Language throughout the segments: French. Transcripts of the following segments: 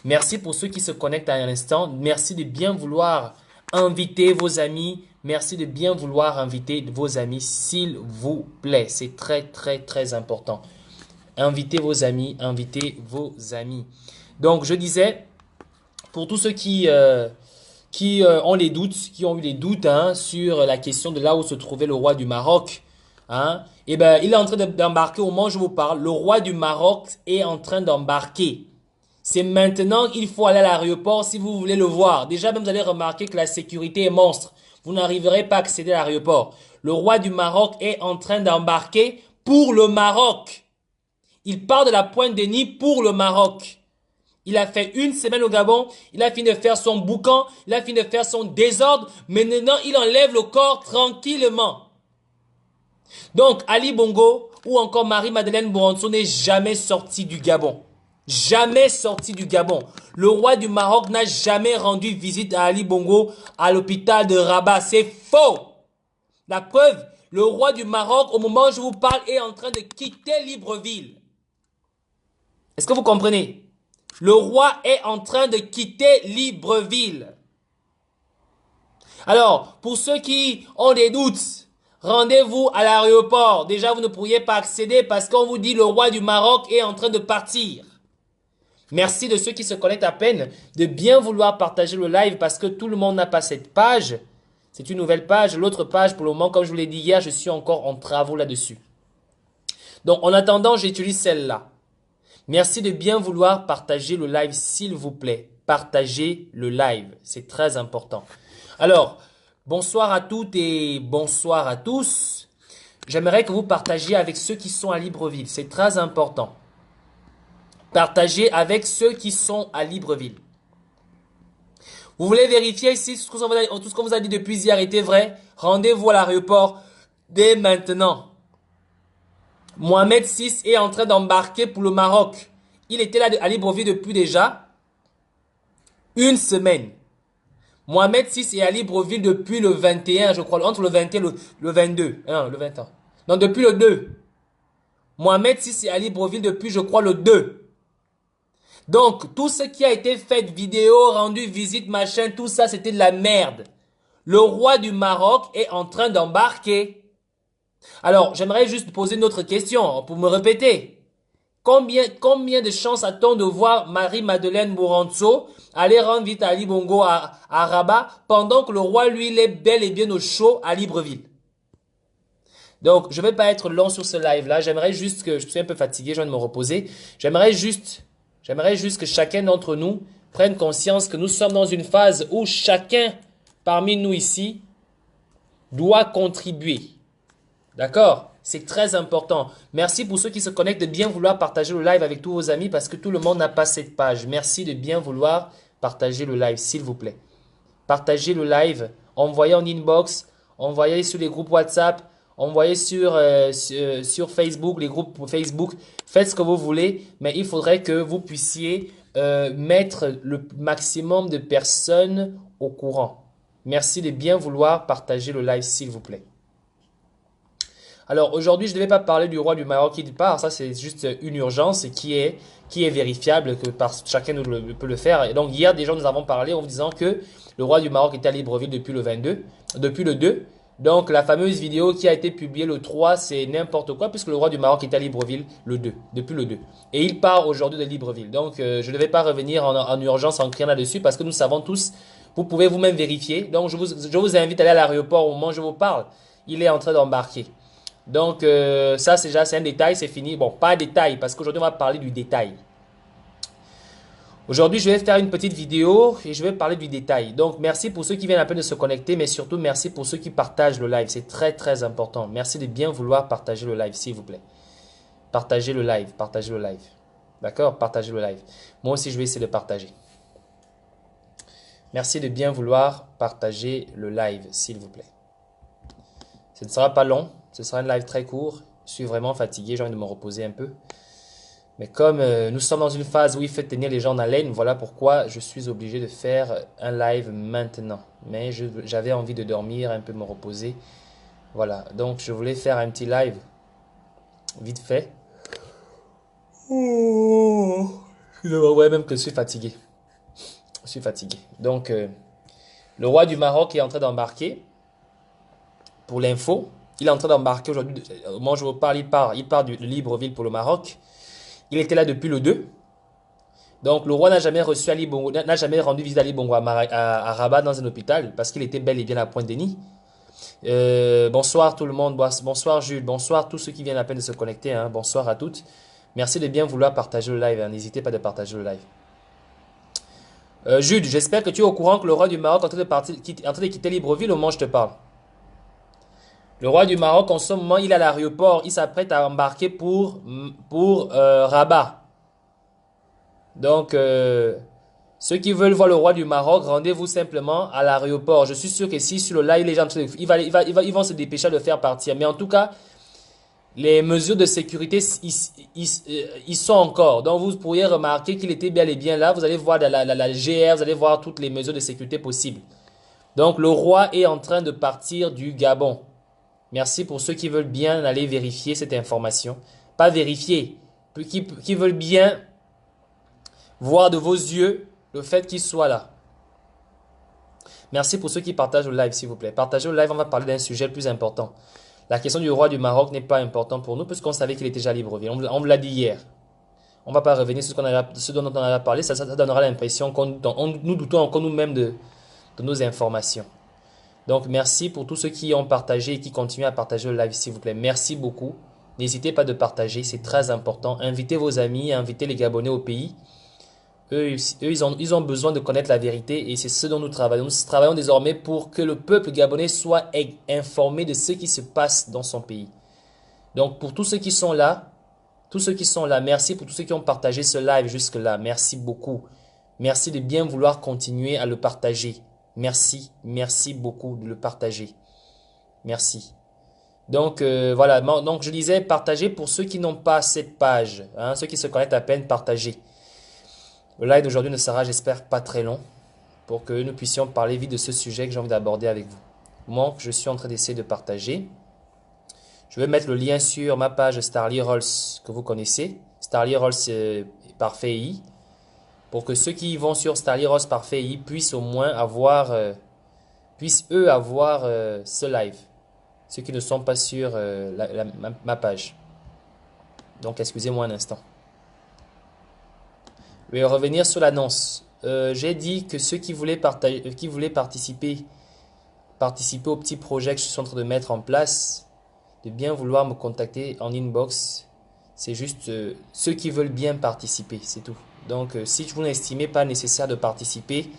Merci pour ceux qui se connectent à l'instant. Merci de bien vouloir inviter vos amis. Merci de bien vouloir inviter vos amis, s'il vous plaît. C'est très, très, très important. Invitez vos amis, invitez vos amis. Donc, je disais, pour tous ceux qui ont les doutes, qui ont eu des doutes hein, sur la question de là où se trouvait le roi du Maroc, hein, eh ben, il est en train d'embarquer au moment où je vous parle. Le roi du Maroc est en train d'embarquer. C'est maintenant qu'il faut aller à l'aéroport si vous voulez le voir. Déjà, même vous allez remarquer que la sécurité est monstre. Vous n'arriverez pas à accéder à l'aéroport. Le roi du Maroc est en train d'embarquer pour le Maroc. Il part de la Pointe-Denis pour le Maroc. Il a fait une semaine au Gabon, il a fini de faire son boucan, il a fini de faire son désordre, mais maintenant il enlève le corps tranquillement. Donc Ali Bongo ou encore Marie-Madeleine Bouranço n'est jamais sorti du Gabon. Jamais sorti du Gabon. Le roi du Maroc n'a jamais rendu visite à Ali Bongo à l'hôpital de Rabat. C'est faux. La preuve, le roi du Maroc, au moment où je vous parle, est en train de quitter Libreville. Est-ce que vous comprenez? Le roi est en train de quitter Libreville. Alors, pour ceux qui ont des doutes, rendez-vous à l'aéroport. Déjà, vous ne pourriez pas accéder parce qu'on vous dit le roi du Maroc est en train de partir. Merci de ceux qui se connectent à peine de bien vouloir partager le live parce que tout le monde n'a pas cette page. C'est une nouvelle page. L'autre page, pour le moment, comme je vous l'ai dit hier, je suis encore en travaux là-dessus. Donc, en attendant, j'utilise celle-là. Merci de bien vouloir partager le live, s'il vous plaît. Partagez le live, c'est très important. Alors, bonsoir à toutes et bonsoir à tous. J'aimerais que vous partagiez avec ceux qui sont à Libreville, c'est très important. Partagez avec ceux qui sont à Libreville. Vous voulez vérifier si tout ce qu'on vous a dit depuis hier était vrai? Rendez-vous à l'aéroport dès maintenant. Mohamed VI est en train d'embarquer pour le Maroc. Il était là à Libreville depuis déjà une semaine. Mohamed VI est à Libreville depuis le 21, je crois, entre le 21 et le 22. Hein, le 20 ans. Non, depuis le 2. Mohamed VI est à Libreville depuis, je crois, le 2. Donc, tout ce qui a été fait, vidéo, rendu, visite, machin, tout ça, c'était de la merde. Le roi du Maroc est en train d'embarquer. Alors, j'aimerais juste poser une autre question pour me répéter. Combien de chances a-t-on de voir Marie-Madeleine Bouranço aller rendre vite à Ali Bongo à Rabat pendant que le roi, lui, il est bel et bien au chaud à Libreville? Donc, je vais pas être long sur ce live-là. J'aimerais juste que, je suis un peu fatigué, je viens de me reposer. J'aimerais juste que chacun d'entre nous prenne conscience que nous sommes dans une phase où chacun parmi nous ici doit contribuer. D'accord? C'est très important. Merci pour ceux qui se connectent de bien vouloir partager le live avec tous vos amis parce que tout le monde n'a pas cette page. Merci de bien vouloir partager le live, s'il vous plaît. Partagez le live, envoyez en inbox, envoyez sur les groupes WhatsApp, envoyez sur Facebook, les groupes Facebook. Faites ce que vous voulez, mais il faudrait que vous puissiez mettre le maximum de personnes au courant. Merci de bien vouloir partager le live, s'il vous plaît. Alors aujourd'hui, je ne devais pas parler du roi du Maroc qui part, ça c'est juste une urgence qui est vérifiable, que chacun peut le faire. Et donc hier déjà nous avons parlé en vous disant que le roi du Maroc était à Libreville depuis le 22, depuis le 2. Donc la fameuse vidéo qui a été publiée le 3, c'est n'importe quoi puisque le roi du Maroc était à Libreville le 2, depuis le 2. Et il part aujourd'hui de Libreville. Donc je ne vais pas revenir en urgence en criant là-dessus parce que nous savons tous, vous pouvez vous-même vérifier. Donc je vous invite à aller à l'aéroport au moment où je vous parle. Il est en train d'embarquer. Donc ça c'est un détail, c'est fini. Bon, pas un détail parce qu'aujourd'hui on va parler du détail. Aujourd'hui je vais faire une petite vidéo et je vais parler du détail. Donc merci pour ceux qui viennent à peine de se connecter, mais surtout merci pour ceux qui partagent le live. C'est très très important. Merci de bien vouloir partager le live s'il vous plaît. Partagez le live, partagez le live. D'accord? Partagez le live. Moi aussi je vais essayer de partager. Merci de bien vouloir partager le live s'il vous plaît. Ce ne sera pas long. Ce sera un live très court. Je suis vraiment fatigué, j'ai envie de me reposer un peu. Mais comme nous sommes dans une phase où il faut tenir les gens en haleine, voilà pourquoi je suis obligé de faire un live maintenant. Mais j'avais envie de dormir, un peu me reposer. Voilà, donc je voulais faire un petit live vite fait. Oh. Ouais, même que je suis fatigué. Je suis fatigué. Donc, le roi du Maroc est en train d'embarquer. Pour l'info, il est en train d'embarquer aujourd'hui. Au moment où je vous parle, il part de Libreville pour le Maroc. Il était là depuis le 2. Donc, le roi n'a jamais reçu Ali Bongo, n'a jamais rendu visite à Ali Bongo à Rabat dans un hôpital parce qu'il était bel et bien à Pointe-Denis. Bonsoir tout le monde, bonsoir Jules, bonsoir tous ceux qui viennent à peine de se connecter, hein. Bonsoir à toutes. Merci de bien vouloir partager le live, hein. N'hésitez pas de partager le live. Jules, j'espère que tu es au courant que le roi du Maroc est en train de quitter Libreville au moment où je te parle. Le roi du Maroc, en ce moment, il est à l'aéroport, il s'apprête à embarquer pour Rabat. Donc, ceux qui veulent voir le roi du Maroc, rendez-vous simplement à l'aéroport. Je suis sûr que si sur le live, les gens, ils vont se dépêcher de le faire partir. Mais en tout cas, les mesures de sécurité, ils sont encore. Donc, vous pourriez remarquer qu'il était bel et bien là. Vous allez voir la GR, vous allez voir toutes les mesures de sécurité possibles. Donc, le roi est en train de partir du Gabon. Merci pour ceux qui veulent bien aller vérifier cette information. Pas vérifier, qui veulent bien voir de vos yeux le fait qu'il soit là. Merci pour ceux qui partagent le live, s'il vous plaît. Partagez le live, on va parler d'un sujet le plus important. La question du roi du Maroc n'est pas importante pour nous, puisqu'on savait qu'il était déjà à Libreville. On me l'a dit hier. On ne va pas revenir sur ce dont on a parlé. Ça donnera l'impression nous doutons encore nous-mêmes de nos informations. Donc, merci pour tous ceux qui ont partagé et qui continuent à partager le live, s'il vous plaît. Merci beaucoup. N'hésitez pas de partager, c'est très important. Invitez vos amis, invitez les Gabonais au pays. Eux, ils ont besoin de connaître la vérité et c'est ce dont nous travaillons. Nous travaillons désormais pour que le peuple gabonais soit informé de ce qui se passe dans son pays. Donc, pour tous ceux qui sont là, merci pour tous ceux qui ont partagé ce live jusque-là. Merci beaucoup. Merci de bien vouloir continuer à le partager. Merci beaucoup de le partager. Merci. Donc, voilà. Donc, je disais, partagez pour ceux qui n'ont pas cette page. Hein, ceux qui se connectent à peine, partagez. Le live d'aujourd'hui ne sera, j'espère, pas très long pour que nous puissions parler vite de ce sujet que j'ai envie d'aborder avec vous. Moi, je suis en train d'essayer de partager. Je vais mettre le lien sur ma page Starly Rolls que vous connaissez. Starly Rolls Parfait AI. Pour que ceux qui vont sur Starly Rolls Parfait AI puissent au moins avoir, ce live. Ceux qui ne sont pas sur ma page. Donc, excusez-moi un instant. Je vais revenir sur l'annonce. J'ai dit que ceux qui voulaient participer au petit projet que je suis en train de mettre en place, de bien vouloir me contacter en inbox. C'est juste ceux qui veulent bien participer, c'est tout. Donc, si vous n'estimez pas nécessaire de participer,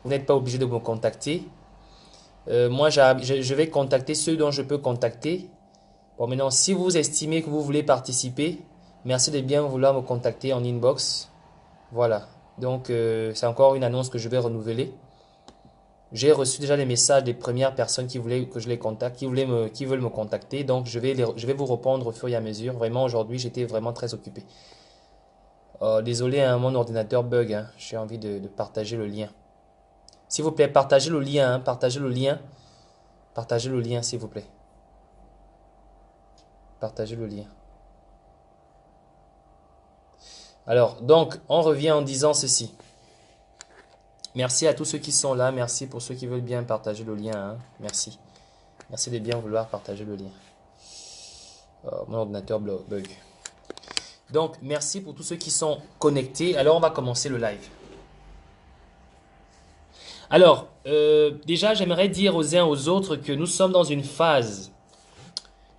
vous n'êtes pas obligé de me contacter. Moi, je vais contacter ceux dont je peux contacter. Bon, maintenant, si vous estimez que vous voulez participer, merci de bien vouloir me contacter en inbox. Voilà. Donc, c'est encore une annonce que je vais renouveler. J'ai reçu déjà les messages des premières personnes qui voulaient que je les contacte, qui veulent me contacter. Donc, je vais vous répondre au fur et à mesure. Vraiment, aujourd'hui, j'étais vraiment très occupé. Désolé, hein, mon ordinateur bug. Hein. J'ai envie de partager le lien. S'il vous plaît, partagez le lien. Hein, partagez le lien. Partagez le lien, s'il vous plaît. Partagez le lien. Alors, donc, on revient en disant ceci. Merci à tous ceux qui sont là. Merci pour ceux qui veulent bien partager le lien. Hein. Merci. Merci de bien vouloir partager le lien. Mon ordinateur bug. Donc, merci pour tous ceux qui sont connectés. Alors, on va commencer le live. Alors, déjà, j'aimerais dire aux uns aux autres que nous sommes dans une phase.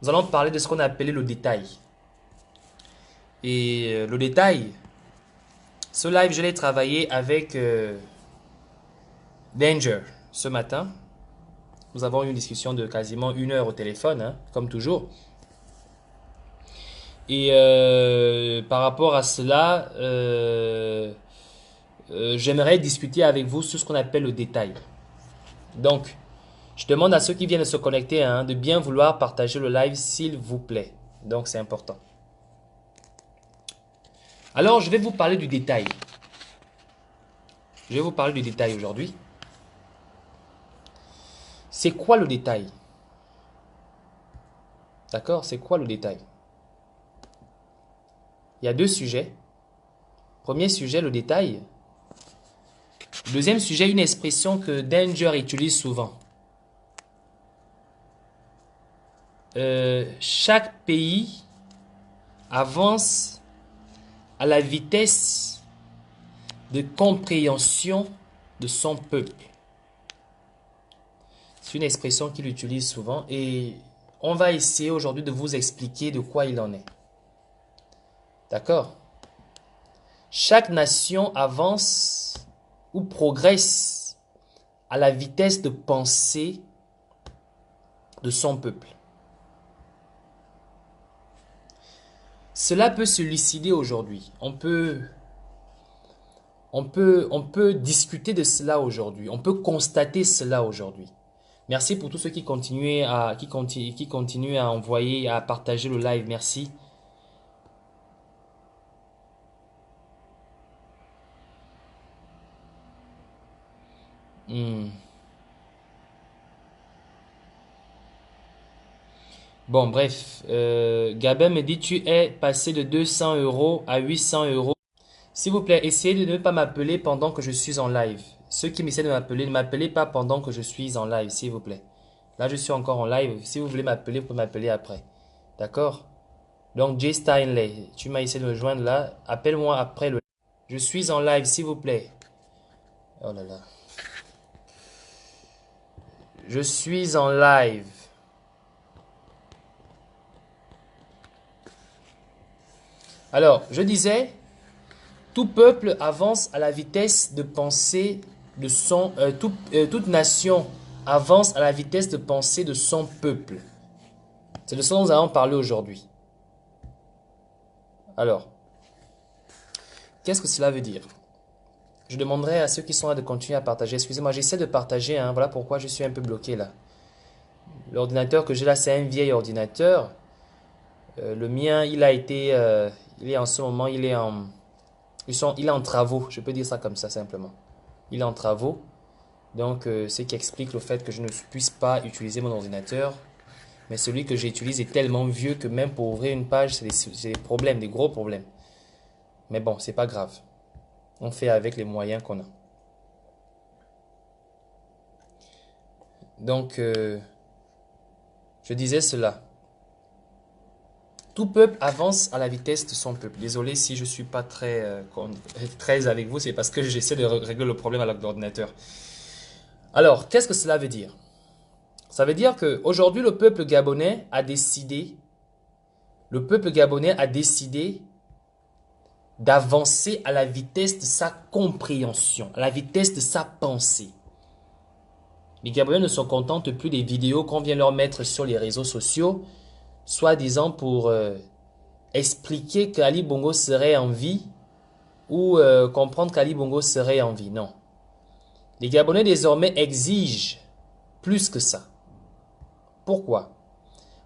Nous allons parler de ce qu'on a appelé le détail. Et le détail, ce live, je l'ai travaillé avec Danger ce matin. Nous avons eu une discussion de quasiment 1 heure au téléphone, hein, comme toujours. Et par rapport à cela, j'aimerais discuter avec vous sur ce qu'on appelle le détail. Donc, je demande à ceux qui viennent de se connecter hein, de bien vouloir partager le live, s'il vous plaît. Donc, c'est important. Alors, je vais vous parler du détail. Je vais vous parler du détail aujourd'hui. C'est quoi le détail? D'accord? C'est quoi le détail? Il y a 2 sujets. Premier sujet, le détail. Deuxième sujet, une expression que Danger utilise souvent. Chaque pays avance à la vitesse de compréhension de son peuple. C'est une expression qu'il utilise souvent et on va essayer aujourd'hui de vous expliquer de quoi il en est. D'accord? Chaque nation avance ou progresse à la vitesse de pensée de son peuple. Cela peut se lucider aujourd'hui. On peut discuter de cela aujourd'hui. On peut constater cela aujourd'hui. Merci pour tous ceux qui continuent à envoyer, à partager le live. Merci. Bon, bref. Gabin me dit, tu es passé de 200 € à 800 €. S'il vous plaît, essayez de ne pas m'appeler pendant que je suis en live. Ceux qui m'essaient de m'appeler, ne m'appelez pas pendant que je suis en live, s'il vous plaît. Là, je suis encore en live. Si vous voulez m'appeler, vous pouvez m'appeler après. D'accord? Donc, Jay Steinley, tu m'as essayé de me joindre là. Appelle-moi après le... Je suis en live, s'il vous plaît. Oh là là. Je suis en live. Alors, je disais, tout peuple avance à la vitesse de pensée de son... toute nation avance à la vitesse de pensée de son peuple. C'est de ça dont nous allons parler aujourd'hui. Alors, qu'est-ce que cela veut dire? Je demanderai à ceux qui sont là de continuer à partager. Excusez-moi, j'essaie de partager, hein. Voilà pourquoi je suis un peu bloqué là. L'ordinateur que j'ai là, c'est un vieil ordinateur. Le mien, il est en ce moment, il est en travaux. Je peux dire ça comme ça simplement. Il est en travaux. Donc, ce qui explique le fait que je ne puisse pas utiliser mon ordinateur. Mais celui que j'utilise est tellement vieux que même pour ouvrir une page, c'est des problèmes, des gros problèmes. Mais bon, c'est pas grave. On fait avec les moyens qu'on a. Donc, je disais cela. Tout peuple avance à la vitesse de son peuple. Désolé si je ne suis pas très avec vous, c'est parce que j'essaie de régler le problème avec l'ordinateur. Alors, qu'est-ce que cela veut dire? Ça veut dire qu'aujourd'hui, le peuple gabonais a décidé d'avancer à la vitesse de sa compréhension, à la vitesse de sa pensée. Les Gabonais ne se contentent plus des vidéos qu'on vient leur mettre sur les réseaux sociaux, soi-disant pour expliquer qu'Ali Bongo serait en vie ou comprendre qu'Ali Bongo serait en vie. Non. Les Gabonais désormais exigent plus que ça. Pourquoi?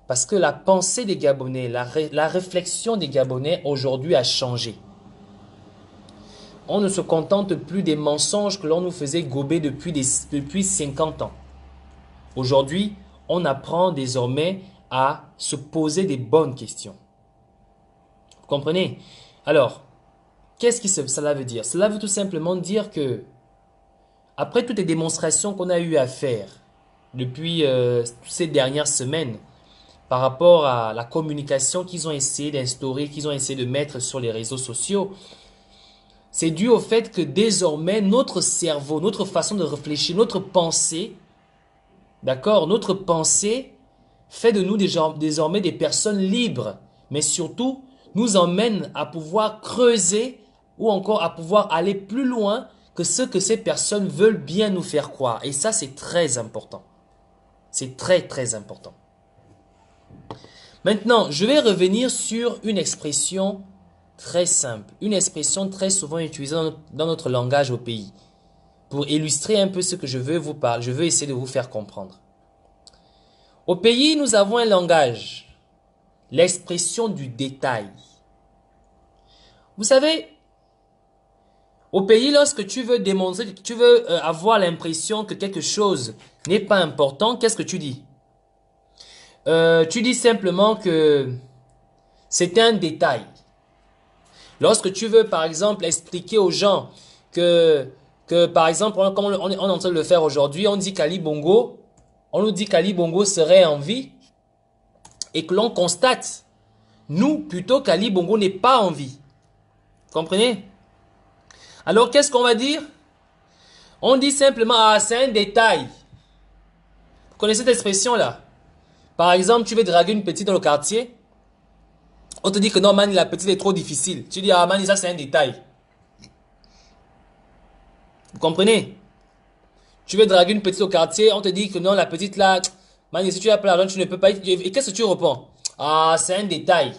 Parce que la pensée des Gabonais, la réflexion des Gabonais aujourd'hui a changé. On ne se contente plus des mensonges que l'on nous faisait gober depuis 50 ans. Aujourd'hui, on apprend désormais à se poser des bonnes questions. Vous comprenez? Alors, qu'est-ce que cela veut dire? Cela veut tout simplement dire que, après toutes les démonstrations qu'on a eu à faire depuis ces dernières semaines, par rapport à la communication qu'ils ont essayé d'instaurer, qu'ils ont essayé de mettre sur les réseaux sociaux, c'est dû au fait que désormais, notre cerveau, notre façon de réfléchir, notre pensée, d'accord, notre pensée fait de nous désormais des personnes libres, mais surtout nous emmène à pouvoir creuser ou encore à pouvoir aller plus loin que ce que ces personnes veulent bien nous faire croire. Et ça, c'est très important. C'est très, très important. Maintenant, je vais revenir sur une expression très simple, une expression très souvent utilisée dans notre langage au pays, pour illustrer un peu ce que je veux vous parler, je veux essayer de vous faire comprendre. Au pays, nous avons un langage, l'expression du détail. Vous savez, au pays, lorsque tu veux démontrer, que tu veux avoir l'impression que quelque chose n'est pas important, qu'est-ce que tu dis? Tu dis simplement que c'est un détail. Lorsque tu veux, par exemple, expliquer aux gens que que, par exemple, comme on est en train de le faire aujourd'hui, on dit qu'Ali Bongo, on nous dit qu'Ali Bongo serait en vie et que l'on constate, nous, plutôt qu'Ali Bongo n'est pas en vie. Comprenez? Alors, qu'est-ce qu'on va dire? On dit simplement, ah, c'est un détail. Vous connaissez cette expression-là? Par exemple, tu veux draguer une petite dans le quartier. On te dit que non, man, la petite est trop difficile. Tu dis, ah, man, ça, c'est un détail. Vous comprenez? Tu veux draguer une petite au quartier, on te dit que non, la petite là, man, si tu as pas l'argent, tu ne peux pas. Et qu'est-ce que tu réponds? Ah, c'est un détail.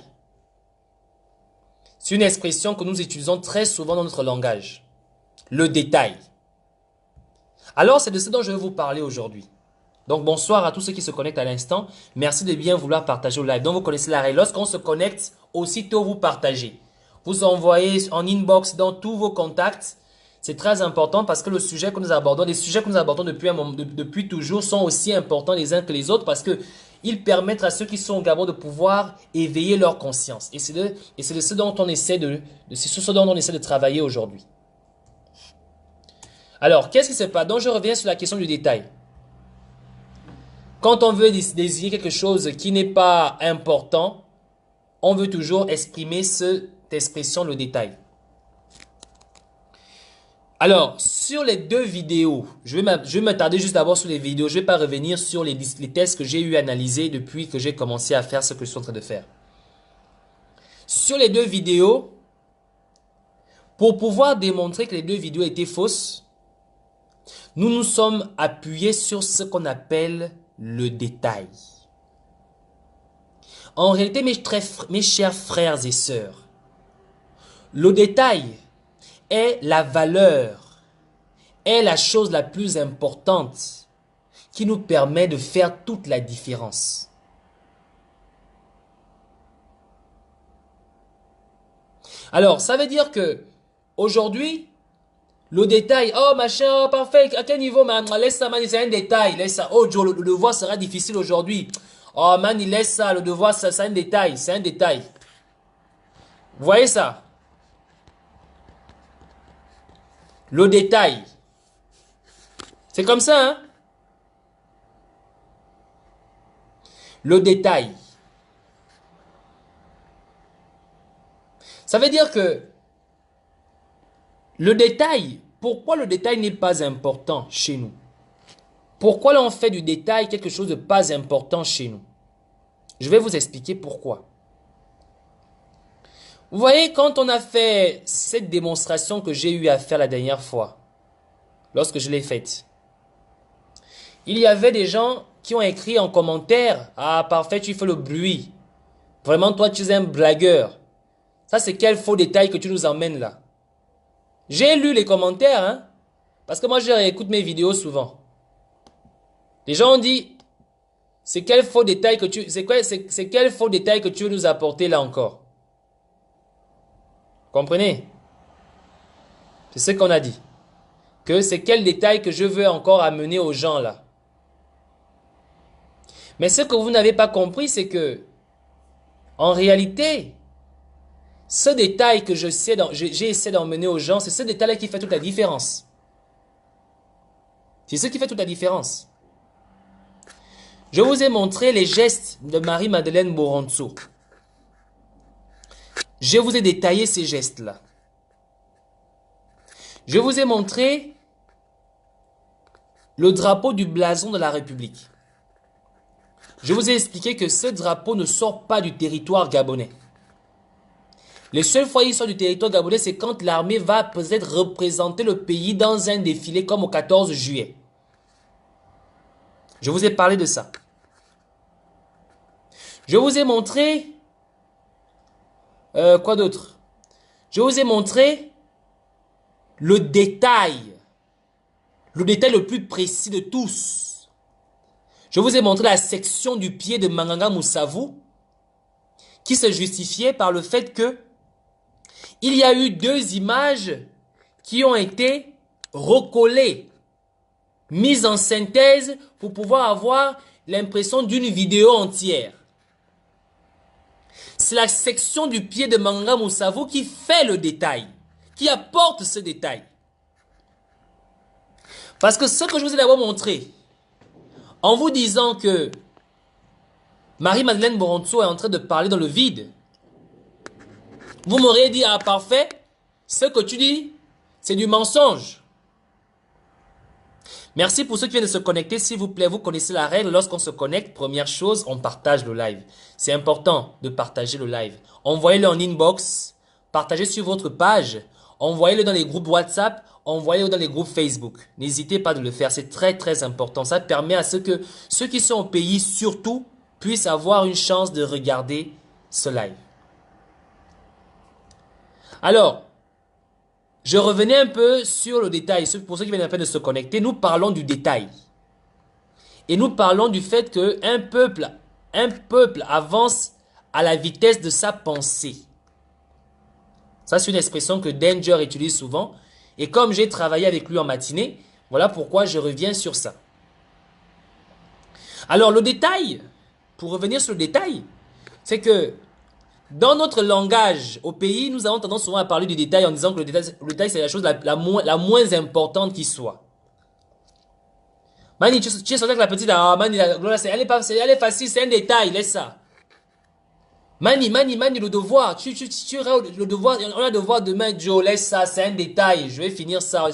C'est une expression que nous utilisons très souvent dans notre langage. Le détail. Alors, c'est de ce dont je vais vous parler aujourd'hui. Donc, bonsoir à tous ceux qui se connectent à l'instant. Merci de bien vouloir partager au live. Donc, vous connaissez la règle. Lorsqu'on se connecte, aussitôt vous partagez. Vous envoyez en inbox dans tous vos contacts. C'est très important parce que le sujet que nous abordons, les sujets que nous abordons depuis toujours sont aussi importants les uns que les autres parce que ils permettent à ceux qui sont au Gabon de pouvoir éveiller leur conscience. Et c'est de ce dont on essaie de travailler aujourd'hui. Alors, qu'est-ce qui se passe? Donc, je reviens sur la question du détail. Quand on veut désigner quelque chose qui n'est pas important, on veut toujours exprimer cette expression, le détail. Alors, sur les deux vidéos, je vais m'attarder juste d'abord sur les vidéos. Je ne vais pas revenir sur les tests que j'ai eu à analyser depuis que j'ai commencé à faire ce que je suis en train de faire. Sur les deux vidéos, pour pouvoir démontrer que les deux vidéos étaient fausses, nous nous sommes appuyés sur ce qu'on appelle le détail. En réalité, mes chers frères et sœurs, le détail est la valeur, est la chose la plus importante qui nous permet de faire toute la différence. Alors, ça veut dire que aujourd'hui, le détail, oh machin, oh parfait, à quel niveau, man, laisse ça, man, c'est un détail, laisse ça. Oh Joe, le devoir sera difficile aujourd'hui. Oh man, il laisse ça, le devoir, ça, c'est un détail, c'est un détail. Vous voyez ça? Le détail. C'est comme ça, hein? Le détail. Ça veut dire que le détail, pourquoi le détail n'est pas important chez nous? Pourquoi l'on fait du détail quelque chose de pas important chez nous? Je vais vous expliquer pourquoi. Vous voyez, quand on a fait cette démonstration que j'ai eu à faire la dernière fois, lorsque je l'ai faite, il y avait des gens qui ont écrit en commentaire, ah parfait, tu fais le bruit. Vraiment, toi, tu es un blagueur. Ça, c'est quel faux détail que tu nous emmènes là? J'ai lu les commentaires, hein, parce que moi, je réécoute mes vidéos souvent. Les gens ont dit, c'est quel faux détail que c'est quel faux détail que tu veux nous apporter là encore? Comprenez? C'est ce qu'on a dit. Que c'est quel détail que je veux encore amener aux gens là. Mais ce que vous n'avez pas compris, c'est que, en réalité, ce détail que j'ai essayé d'emmener aux gens, c'est ce détail-là qui fait toute la différence. C'est ce qui fait toute la différence. Je vous ai montré les gestes de Marie-Madeleine Moronso. Je vous ai détaillé ces gestes-là. Je vous ai montré le drapeau du blason de la République. Je vous ai expliqué que ce drapeau ne sort pas du territoire gabonais. Les seules fois qu'il sort du territoire gabonais, c'est quand l'armée va peut-être représenter le pays dans un défilé comme au 14 juillet. Je vous ai parlé de ça. Je vous ai montré... quoi d'autre? Je vous ai montré le détail le plus précis de tous. Je vous ai montré la section du pied de Manganga Moussavou qui se justifiait par le fait que il y a eu deux images qui ont été recollées, mises en synthèse pour pouvoir avoir l'impression d'une vidéo entière. C'est la section du pied de Manganga Moussavou qui fait le détail, qui apporte ce détail. Parce que ce que je vous ai d'abord montré, en vous disant que Marie-Madeleine Moronto est en train de parler dans le vide, vous m'auriez dit, ah parfait, ce que tu dis, c'est du mensonge. Merci pour ceux qui viennent de se connecter, s'il vous plaît, vous connaissez la règle, lorsqu'on se connecte, première chose, on partage le live. C'est important de partager le live. Envoyez-le en inbox, partagez sur votre page, envoyez-le dans les groupes WhatsApp, envoyez-le dans les groupes Facebook. N'hésitez pas de le faire, c'est très très important. Ça permet à ce que ceux qui sont au pays, surtout, puissent avoir une chance de regarder ce live. Alors, je revenais un peu sur le détail. Pour ceux qui viennent à peine de se connecter, nous parlons du détail. Et nous parlons du fait qu'un peuple avance à la vitesse de sa pensée. Ça, c'est une expression que Danger utilise souvent. Et comme j'ai travaillé avec lui en matinée, voilà pourquoi je reviens sur ça. Alors, le détail, pour revenir sur le détail, c'est que dans notre langage au pays, nous avons tendance souvent à parler du détail en disant que le détail c'est la chose la moins importante qui soit. Mani, tu es sorti avec la petite, Mani, elle est facile, c'est un détail, laisse ça. Mani, le devoir, le devoir, on a le devoir demain, Joe, laisse ça, c'est un détail, je vais finir ça.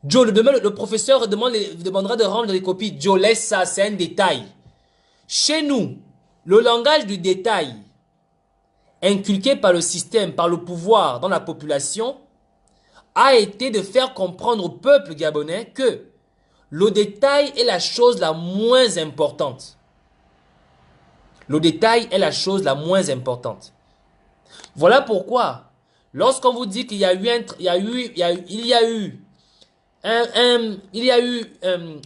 Joe, demain, le professeur demandera de rendre les copies, Joe, laisse ça, c'est un détail. Chez nous, le langage du détail, inculqué par le système, par le pouvoir dans la population, a été de faire comprendre au peuple gabonais que le détail est la chose la moins importante. Le détail est la chose la moins importante. Voilà pourquoi, lorsqu'on vous dit qu'il y a eu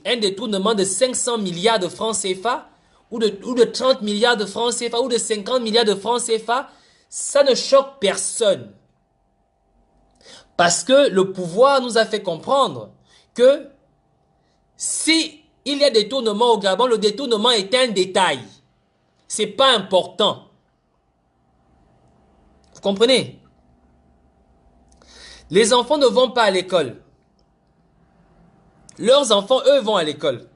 un détournement de 500 milliards de francs CFA, ou de 30 milliards de francs CFA, ou de 50 milliards de francs CFA, ça ne choque personne. Parce que le pouvoir nous a fait comprendre que si il y a détournement au Gabon, le détournement est un détail. C'est pas important. Vous comprenez? Les enfants ne vont pas à l'école. Leurs enfants, eux, vont à l'école.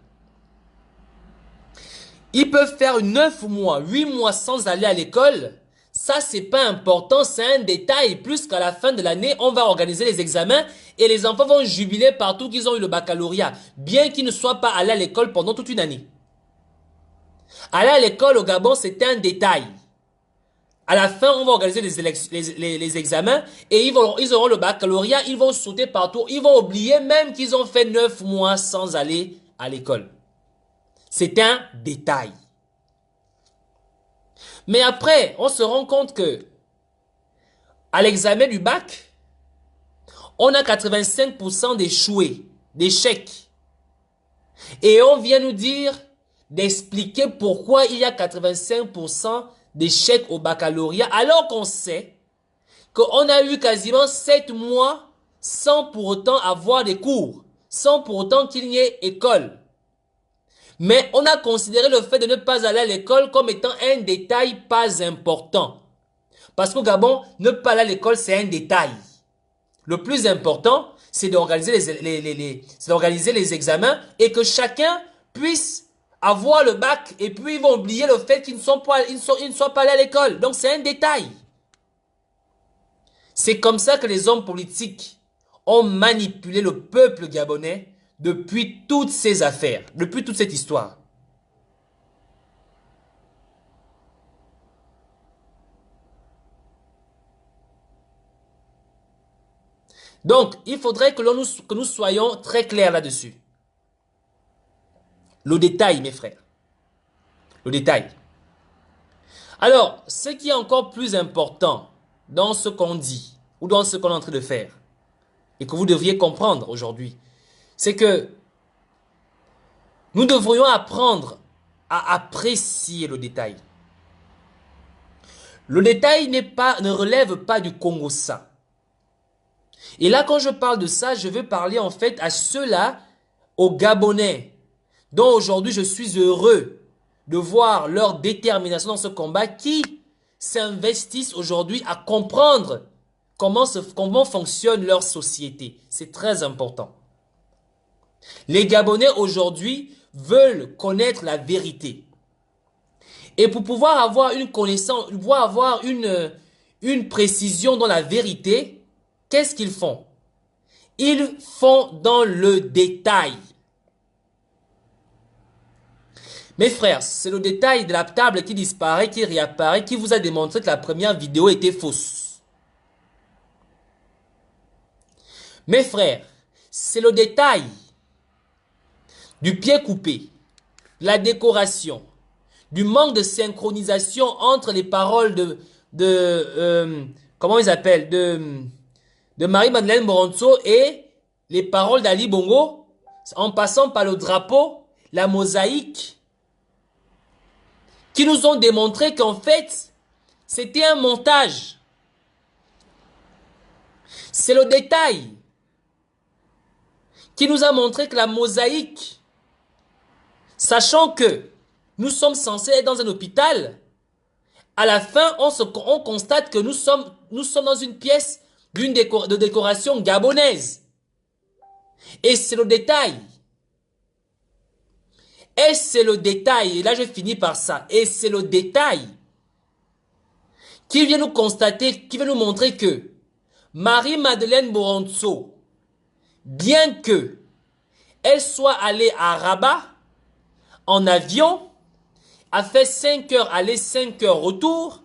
Ils peuvent faire 9 mois, 8 mois sans aller à l'école. Ça, c'est pas important, c'est un détail. Plus qu'à la fin de l'année, on va organiser les examens et les enfants vont jubiler partout qu'ils ont eu le baccalauréat, bien qu'ils ne soient pas allés à l'école pendant toute une année. Aller à l'école au Gabon, c'est un détail. À la fin, on va organiser les examens et ils auront le baccalauréat, ils vont sauter partout, ils vont oublier même qu'ils ont fait 9 mois sans aller à l'école. C'est un détail. Mais après, on se rend compte que à l'examen du bac, on a 85% d'échoués, d'échecs. Et on vient nous dire d'expliquer pourquoi il y a 85% d'échecs au baccalauréat, alors qu'on sait qu'on a eu quasiment 7 mois sans pour autant avoir des cours, sans pour autant qu'il y ait école. Mais on a considéré le fait de ne pas aller à l'école comme étant un détail pas important. Parce qu'au Gabon, ne pas aller à l'école, c'est un détail. Le plus important, c'est d'organiser les examens et que chacun puisse avoir le bac. Et puis, ils vont oublier le fait qu'ils ne soient pas allés à l'école. Donc, c'est un détail. C'est comme ça que les hommes politiques ont manipulé le peuple gabonais depuis toutes ces affaires, depuis toute cette histoire. Donc, il faudrait que nous soyons très clairs là-dessus. Le détail, mes frères. Le détail. Alors, ce qui est encore plus important dans ce qu'on dit, ou dans ce qu'on est en train de faire, et que vous devriez comprendre aujourd'hui, c'est que nous devrions apprendre à apprécier le détail. Le détail ne relève pas du Congo-ça. Et là, quand je parle de ça, je veux parler en fait à ceux-là, aux Gabonais, dont aujourd'hui je suis heureux de voir leur détermination dans ce combat, qui s'investissent aujourd'hui à comprendre comment fonctionne leur société. C'est très important. Les Gabonais aujourd'hui veulent connaître la vérité. Et pour pouvoir avoir une connaissance, pour pouvoir avoir une précision dans la vérité, qu'est-ce qu'ils font? Ils font dans le détail. Mes frères, c'est le détail de la table qui disparaît, qui réapparaît, qui vous a démontré que la première vidéo était fausse. Mes frères, c'est le détail du pied coupé, la décoration, du manque de synchronisation entre les paroles comment ils appellent, de Marie-Madeleine Moronso et les paroles d'Ali Bongo, en passant par le drapeau, la mosaïque, qui nous ont démontré qu'en fait, c'était un montage. C'est le détail qui nous a montré que la mosaïque, sachant que nous sommes censés être dans un hôpital, à la fin, on constate que nous sommes dans une pièce de décoration gabonaise. Et c'est le détail. Et c'est le détail, et là je finis par ça, et c'est le détail qui vient nous constater, qui vient nous montrer que Marie-Madeleine Moronso, bien que elle soit allée à Rabat en avion, a fait 5 heures aller, 5 heures retour,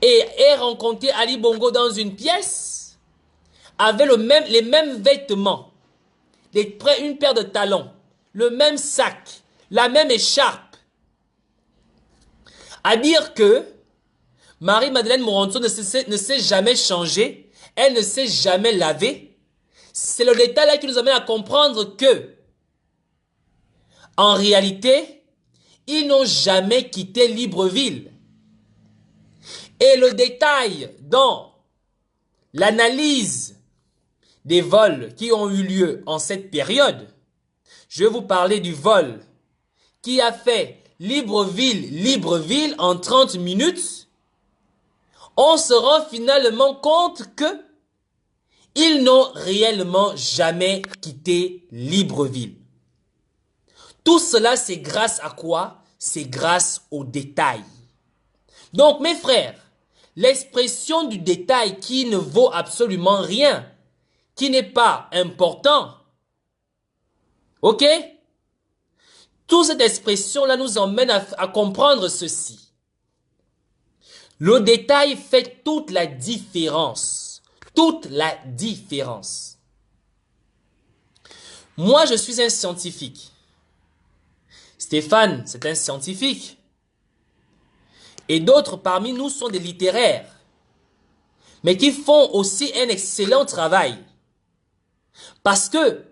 et est rencontré Ali Bongo dans une pièce, avec les mêmes vêtements, une paire de talons, le même sac, la même écharpe. À dire que Marie-Madeleine Moronso ne s'est jamais changée, elle ne s'est jamais lavée. C'est le détail là qui nous amène à comprendre que, en réalité, ils n'ont jamais quitté Libreville. Et le détail dans l'analyse des vols qui ont eu lieu en cette période, je vais vous parler du vol qui a fait Libreville en 30 minutes. On se rend finalement compte que ils n'ont réellement jamais quitté Libreville. Tout cela, c'est grâce à quoi? C'est grâce au détail. Donc, mes frères, l'expression du détail qui ne vaut absolument rien, qui n'est pas important, ok? Toute cette expression-là nous emmène à comprendre ceci. Le détail fait toute la différence. Toute la différence. Moi, je suis un scientifique. Stéphane, c'est un scientifique. Et d'autres parmi nous sont des littéraires, mais qui font aussi un excellent travail. Parce que,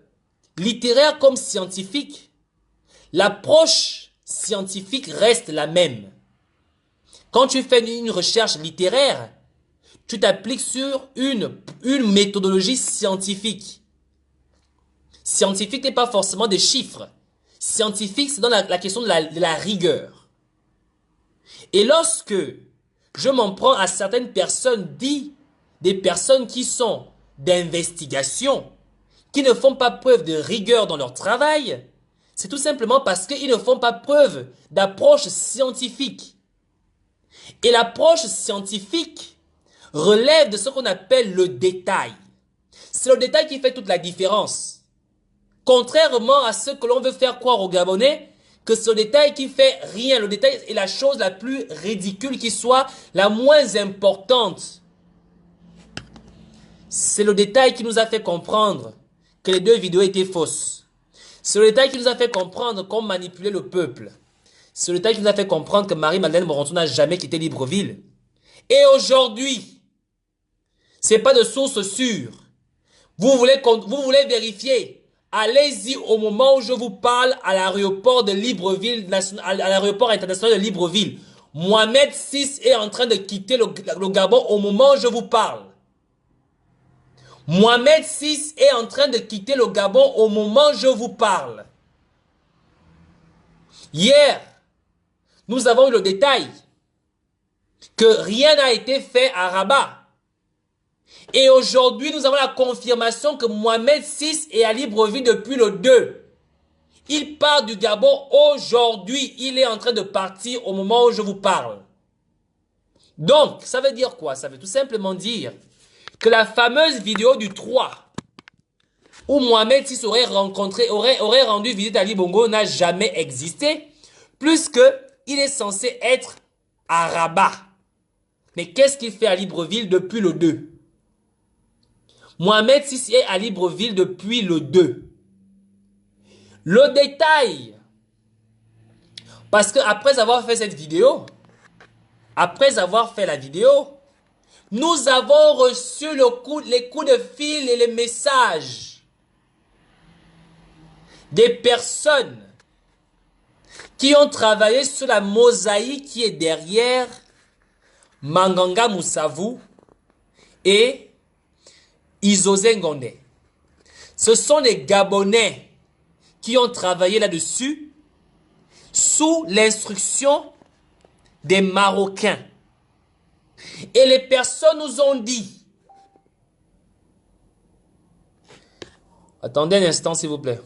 littéraire comme scientifique, l'approche scientifique reste la même. Quand tu fais une recherche littéraire, tu t'appliques sur une méthodologie scientifique. Scientifique n'est pas forcément des chiffres. Scientifique, c'est dans la question de la rigueur. Et lorsque je m'en prends à certaines personnes, des personnes qui sont d'investigation, qui ne font pas preuve de rigueur dans leur travail, c'est tout simplement parce qu'ils ne font pas preuve d'approche scientifique. Et l'approche scientifique relève de ce qu'on appelle le détail. C'est le détail qui fait toute la différence. Contrairement à ce que l'on veut faire croire aux Gabonais, que c'est le détail qui fait rien. Le détail est la chose la plus ridicule qui soit, la moins importante. C'est le détail qui nous a fait comprendre que les deux vidéos étaient fausses. C'est le détail qui nous a fait comprendre qu'on manipulait le peuple. C'est le détail qui nous a fait comprendre que Marie-Madeleine Moronso n'a jamais quitté Libreville. Et aujourd'hui, c'est pas de source sûre. Vous voulez vérifier. Allez-y au moment où je vous parle à l'aéroport de Libreville, à l'aéroport international de Libreville. Mohamed VI est en train de quitter le Gabon au moment où je vous parle. Mohamed VI est en train de quitter le Gabon au moment où je vous parle. Hier, nous avons eu le détail que rien n'a été fait à Rabat. Et aujourd'hui, nous avons la confirmation que Mohamed VI est à Libreville depuis le 2. Il part du Gabon aujourd'hui. Il est en train de partir au moment où je vous parle. Donc, ça veut dire quoi? Ça veut tout simplement dire que la fameuse vidéo du 3, où Mohamed VI aurait rendu visite à Ali Bongo, n'a jamais existé, puisque il est censé être à Rabat. Mais qu'est-ce qu'il fait à Libreville depuis le 2? Mohamed VI est à Libreville depuis le 2. Le détail, parce que après avoir fait cette vidéo, après avoir fait la vidéo, nous avons reçu les coups de fil et les messages des personnes qui ont travaillé sur la mosaïque qui est derrière Manganga Moussavou et Isosé Ngondé. Ce sont les Gabonais qui ont travaillé là-dessus sous l'instruction des Marocains. Et les personnes nous ont dit, attendez un instant s'il vous plaît,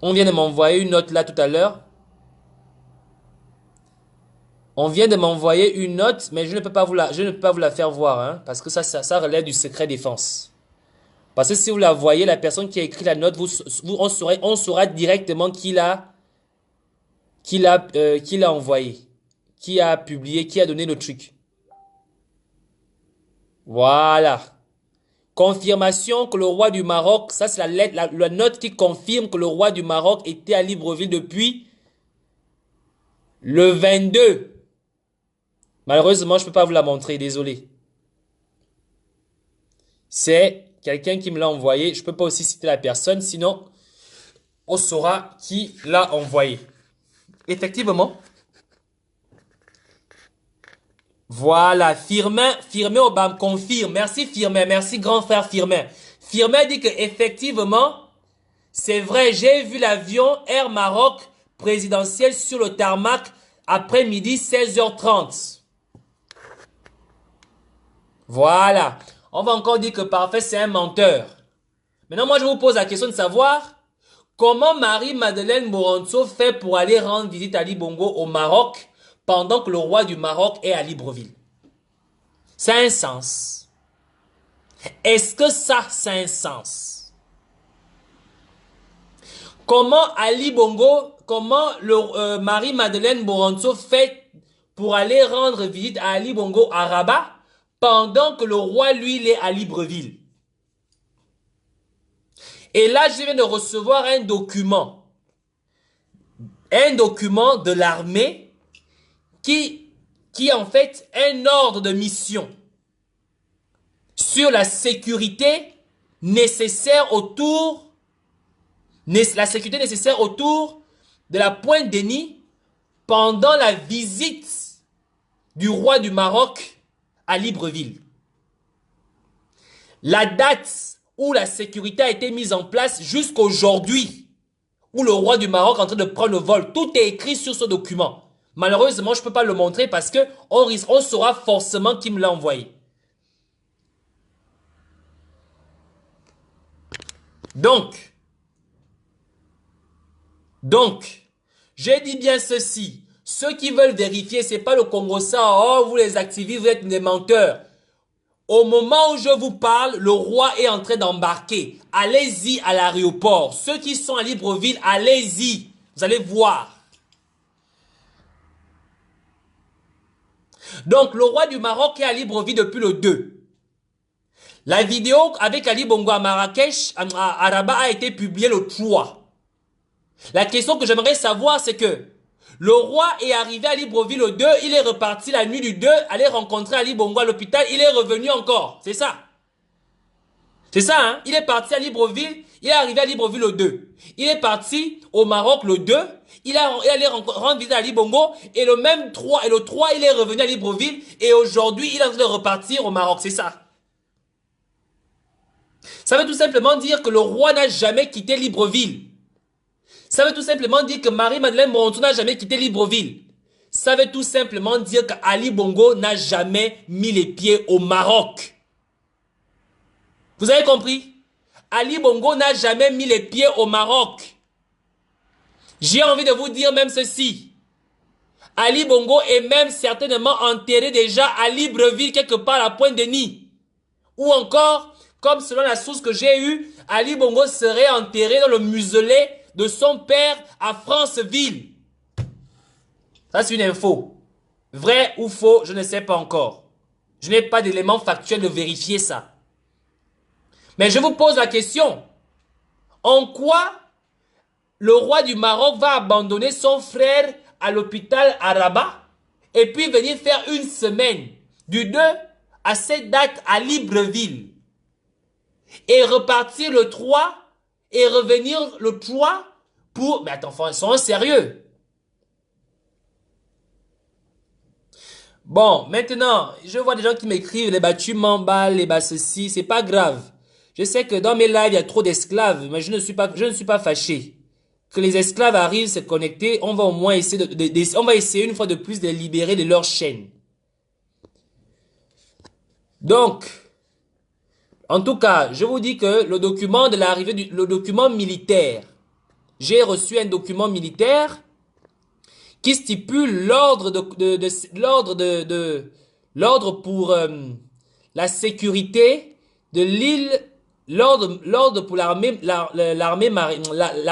on vient de m'envoyer une note là tout à l'heure. On vient de m'envoyer une note, mais je ne peux pas vous la faire voir, hein, parce que ça relève du secret défense. Parce que si vous la voyez, la personne qui a écrit la note, on saura directement qui l'a envoyé, qui a publié, qui a donné le truc. Voilà. Confirmation que le roi du Maroc, ça c'est la note qui confirme que le roi du Maroc était à Libreville depuis le 22. Malheureusement, je ne peux pas vous la montrer, désolé. C'est quelqu'un qui me l'a envoyé. Je ne peux pas aussi citer la personne, sinon on saura qui l'a envoyé. Effectivement. Voilà, Firmin Obama confirme. Merci Firmin, merci grand frère Firmin. Firmin dit que effectivement, c'est vrai, j'ai vu l'avion Air Maroc présidentiel sur le tarmac après-midi 16h30. Voilà. On va encore dire que Parfait, c'est un menteur. Maintenant, moi, je vous pose la question de savoir comment Marie-Madeleine Moronso fait pour aller rendre visite à Ali Bongo au Maroc pendant que le roi du Maroc est à Libreville. Ça a un sens. Est-ce que ça a un sens? Comment Ali Bongo, comment Marie-Madeleine Moronso fait pour aller rendre visite à Ali Bongo à Rabat pendant que le roi, lui, il est à Libreville? Et là, je viens de recevoir un document de l'armée qui est en fait un ordre de mission sur la sécurité nécessaire autour de la Pointe-Denis pendant la visite du roi du Maroc à Libreville. La date où la sécurité a été mise en place jusqu'aujourd'hui, où le roi du Maroc est en train de prendre le vol, tout est écrit sur ce document. Malheureusement, je ne peux pas le montrer parce que on saura forcément qui me l'a envoyé. Donc, je dis bien ceci. Ceux qui veulent vérifier, c'est pas le Congo-Ça. Oh, vous les activistes, vous êtes des menteurs. Au moment où je vous parle, le roi est en train d'embarquer. Allez-y à l'aéroport. Ceux qui sont à Libreville, allez-y. Vous allez voir. Donc, le roi du Maroc est à Libreville depuis le 2. La vidéo avec Ali Bongo à Marrakech, à Rabat, a été publiée le 3. La question que j'aimerais savoir, c'est que le roi est arrivé à Libreville le 2, il est reparti la nuit du 2, aller rencontrer Ali Bongo à l'hôpital, il est revenu encore. C'est ça. C'est ça, hein? Il est parti à Libreville, il est arrivé à Libreville le 2. Il est parti au Maroc le 2, il allait rendre visite à Ali Bongo, et le 3, il est revenu à Libreville, et aujourd'hui, il est en train de repartir au Maroc. C'est ça. Ça veut tout simplement dire que le roi n'a jamais quitté Libreville. Ça veut tout simplement dire que Marie-Madeleine Moronso n'a jamais quitté Libreville. Ça veut tout simplement dire qu'Ali Bongo n'a jamais mis les pieds au Maroc. Vous avez compris? Ali Bongo n'a jamais mis les pieds au Maroc. J'ai envie de vous dire même ceci. Ali Bongo est même certainement enterré déjà à Libreville, quelque part à Pointe-Denis. Ou encore, comme selon la source que j'ai eue, Ali Bongo serait enterré dans le muselet de son père à Franceville. Ça, c'est une info. Vrai ou faux, je ne sais pas encore. Je n'ai pas d'éléments factuels de vérifier ça. Mais je vous pose la question. En quoi le roi du Maroc va abandonner son frère à l'hôpital à Rabat et puis venir faire une semaine du 2 à cette date à Libreville et repartir le 3 et revenir le 3 pour... Mais attends, ils sont sérieux. Bon, maintenant, je vois des gens qui m'écrivent les battus m'emballent, les bas ceci, c'est pas grave. Je sais que dans mes lives, il y a trop d'esclaves, mais je ne suis pas fâché. Que les esclaves arrivent se connecter, on va au moins essayer on va essayer une fois de plus de les libérer de leur chaîne. Donc, en tout cas, je vous dis que le document de l'arrivée le document militaire, j'ai reçu un document militaire qui stipule l'ordre pour la sécurité de l'île, l'ordre pour la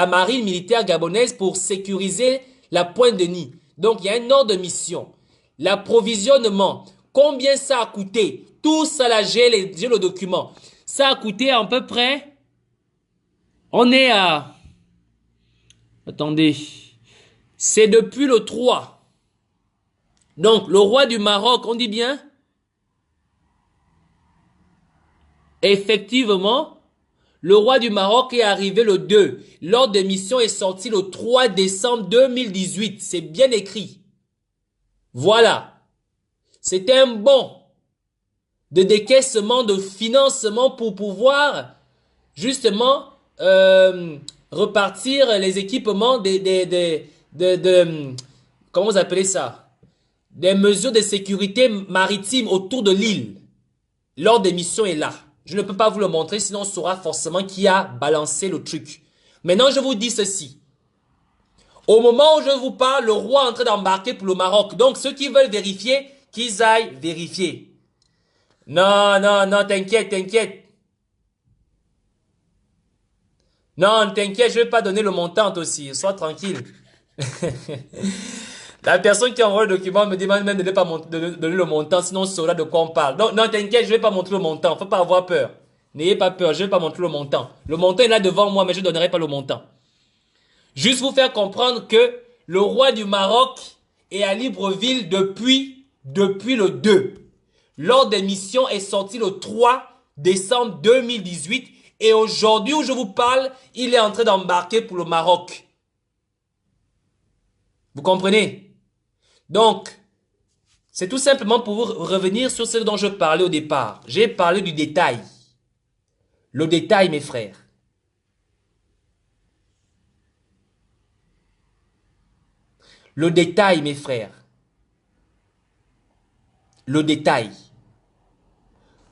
marine militaire gabonaise pour sécuriser la Pointe-Denis. Donc, il y a un ordre de mission. L'approvisionnement, combien ça a coûté? Tout ça là, j'ai le document. Ça a coûté à peu près, on est à, attendez, c'est depuis le 3. Donc, le roi du Maroc, on dit bien? Effectivement, le roi du Maroc est arrivé le 2. L'ordre de mission est sorti le 3 décembre 2018. C'est bien écrit. Voilà. C'était un bon de décaissement, de financement pour pouvoir, justement, repartir les équipements comment vous appelez ça? Des mesures de sécurité maritime autour de l'île. L'ordre des missions est là. Je ne peux pas vous le montrer, sinon on saura forcément qui a balancé le truc. Maintenant, je vous dis ceci. Au moment où je vous parle, le roi est en train d'embarquer pour le Maroc. Donc, ceux qui veulent vérifier, qu'ils aillent vérifier. Non, non, non, t'inquiète, t'inquiète. Non, t'inquiète, je vais pas donner le montant aussi. Sois tranquille. La personne qui envoie le document me demande même de ne pas donner le montant, sinon on saura de quoi on parle. Non, non, t'inquiète, je vais pas montrer le montant. Faut pas avoir peur. N'ayez pas peur, je vais pas montrer le montant. Le montant est là devant moi, mais je ne donnerai pas le montant. Juste vous faire comprendre que le roi du Maroc est à Libreville depuis le 2. L'ordre des missions est sorti le 3 décembre 2018 et aujourd'hui où je vous parle, il est en train d'embarquer pour le Maroc. Vous comprenez? Donc, c'est tout simplement pour vous revenir sur ce dont je parlais au départ. J'ai parlé du détail. Le détail, mes frères. Le détail, mes frères. Le détail.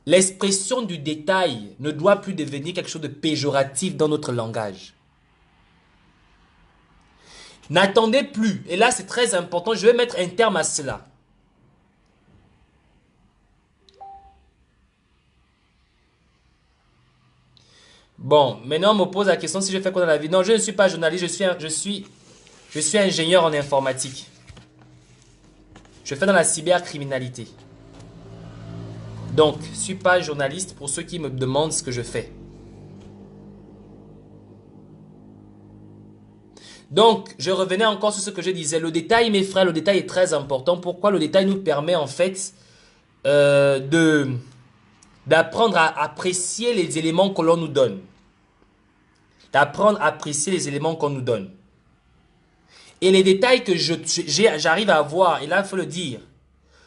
L'expression du détail ne doit plus devenir quelque chose de péjoratif dans notre langage. N'attendez plus, et là c'est très important, je vais mettre un terme à cela. Bon, maintenant on me pose la question si je fais quoi dans la vie. Non, je ne suis pas journaliste, je suis ingénieur en informatique. Je fais dans la cybercriminalité. Donc, je ne suis pas journaliste pour ceux qui me demandent ce que je fais. Donc, je revenais encore sur ce que je disais. Le détail, mes frères, le détail est très important. Pourquoi? Le détail nous permet en fait d'apprendre à apprécier les éléments que l'on nous donne. D'apprendre à apprécier les éléments qu'on nous donne. Et les détails que j'arrive à avoir, et là il faut le dire,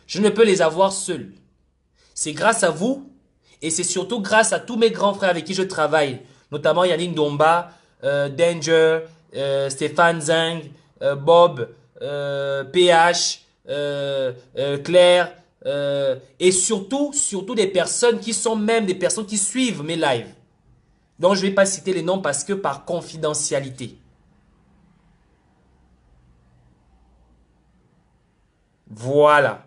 je ne peux les avoir seul. C'est grâce à vous et c'est surtout grâce à tous mes grands frères avec qui je travaille, notamment Yannick Domba, Danger, Stéphane Zeng, Bob, PH, Claire, et surtout des personnes qui sont même des personnes qui suivent mes lives. Donc je ne vais pas citer les noms parce que par confidentialité. Voilà.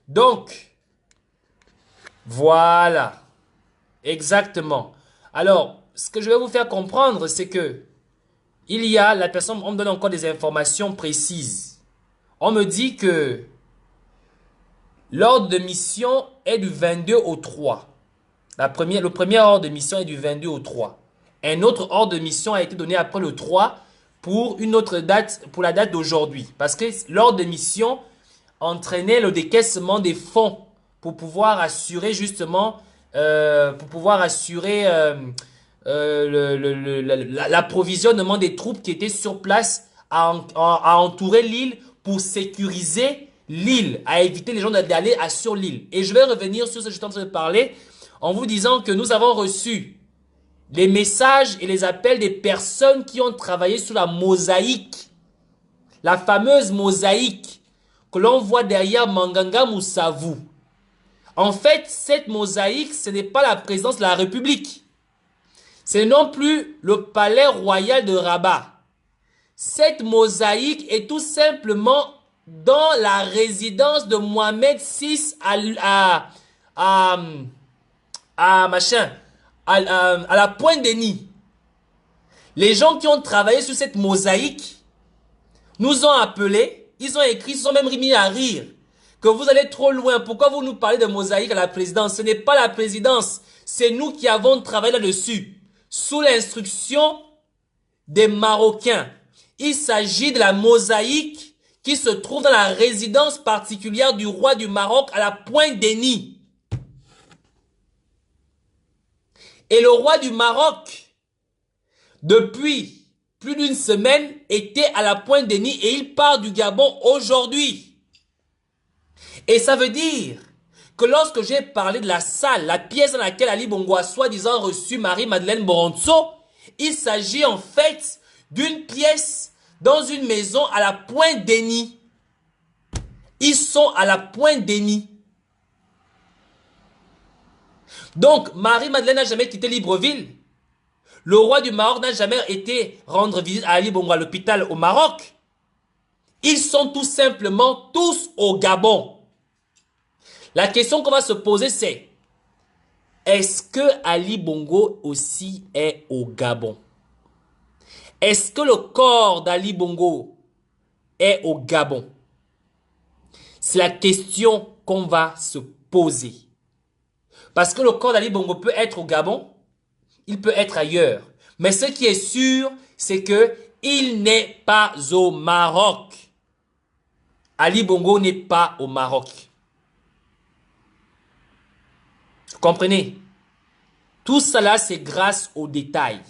Donc, voilà. Exactement. Alors, ce que je vais vous faire comprendre, c'est que il y a la personne, on me donne encore des informations précises. On me dit que l'ordre de mission est du 22 au 3. Le premier ordre de mission est du 22 au 3. Un autre ordre de mission a été donné après le 3 pour une autre date, pour la date d'aujourd'hui. Parce que l'ordre de mission entraînait le décaissement des fonds pour pouvoir assurer justement, l'approvisionnement des troupes qui étaient sur place à entourer l'île pour sécuriser l'île, à éviter les gens d'aller sur l'île. Et je vais revenir sur ce que je suis en train de parler en vous disant que nous avons reçu les messages et les appels des personnes qui ont travaillé sur la mosaïque, la fameuse mosaïque que l'on voit derrière Manganga Moussavu. En fait, cette mosaïque, ce n'est pas la présidence de la République. Ce n'est non plus le palais royal de Rabat. Cette mosaïque est tout simplement dans la résidence de Mohamed VI à la Pointe-Denis. Les gens qui ont travaillé sur cette mosaïque nous ont appelés, ils ont écrit, ils sont même mis à rire. Que vous allez trop loin, pourquoi vous nous parlez de mosaïque à la présidence? Ce n'est pas la présidence, c'est nous qui avons travaillé là-dessus. Sous l'instruction des Marocains. Il s'agit de la mosaïque qui se trouve dans la résidence particulière du roi du Maroc à la Pointe-Denis. Et le roi du Maroc, depuis plus d'une semaine, était à la Pointe-Denis et il part du Gabon aujourd'hui. Et ça veut dire que lorsque j'ai parlé de la salle, la pièce dans laquelle Ali Bongo a soi-disant reçu Marie-Madeleine Boronzo, il s'agit en fait d'une pièce dans une maison à la Pointe-Denis. Ils sont à la Pointe-Denis. Donc, Marie-Madeleine n'a jamais quitté Libreville. Le roi du Maroc n'a jamais été rendre visite à Ali Bongo à l'hôpital au Maroc. Ils sont tout simplement tous au Gabon. La question qu'on va se poser c'est, est-ce que Ali Bongo aussi est au Gabon? Est-ce que le corps d'Ali Bongo est au Gabon? C'est la question qu'on va se poser. Parce que le corps d'Ali Bongo peut être au Gabon, il peut être ailleurs. Mais ce qui est sûr, c'est que il n'est pas au Maroc. Ali Bongo n'est pas au Maroc. Vous comprenez? Tout cela, c'est grâce aux détails.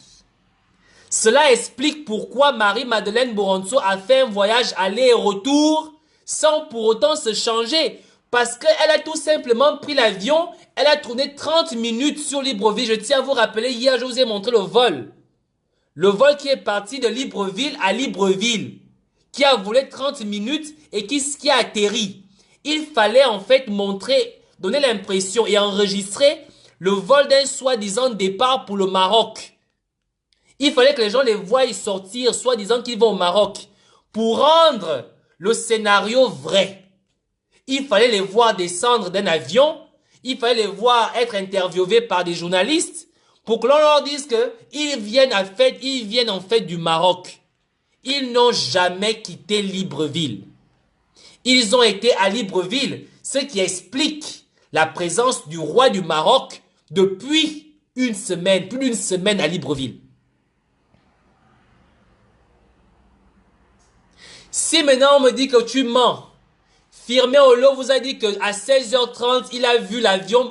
Cela explique pourquoi Marie-Madeleine Boronzo a fait un voyage aller et retour sans pour autant se changer. Parce qu'elle a tout simplement pris l'avion, elle a tourné 30 minutes sur Libreville. Je tiens à vous rappeler, hier je vous ai montré le vol. Le vol qui est parti de Libreville à Libreville, qui a volé 30 minutes et qui a atterri. Il fallait en fait montrer, donner l'impression et enregistrer le vol d'un soi-disant départ pour le Maroc. Il fallait que les gens les voient sortir, soi-disant qu'ils vont au Maroc. Pour rendre le scénario vrai, il fallait les voir descendre d'un avion, il fallait les voir être interviewés par des journalistes, pour que l'on leur dise qu'ils viennent en fait du Maroc. Ils n'ont jamais quitté Libreville. Ils ont été à Libreville, ce qui explique la présence du roi du Maroc depuis une semaine, plus d'une semaine à Libreville. Si maintenant on me dit que tu mens, Firmin Olo vous a dit qu'à 16h30, il a vu l'avion,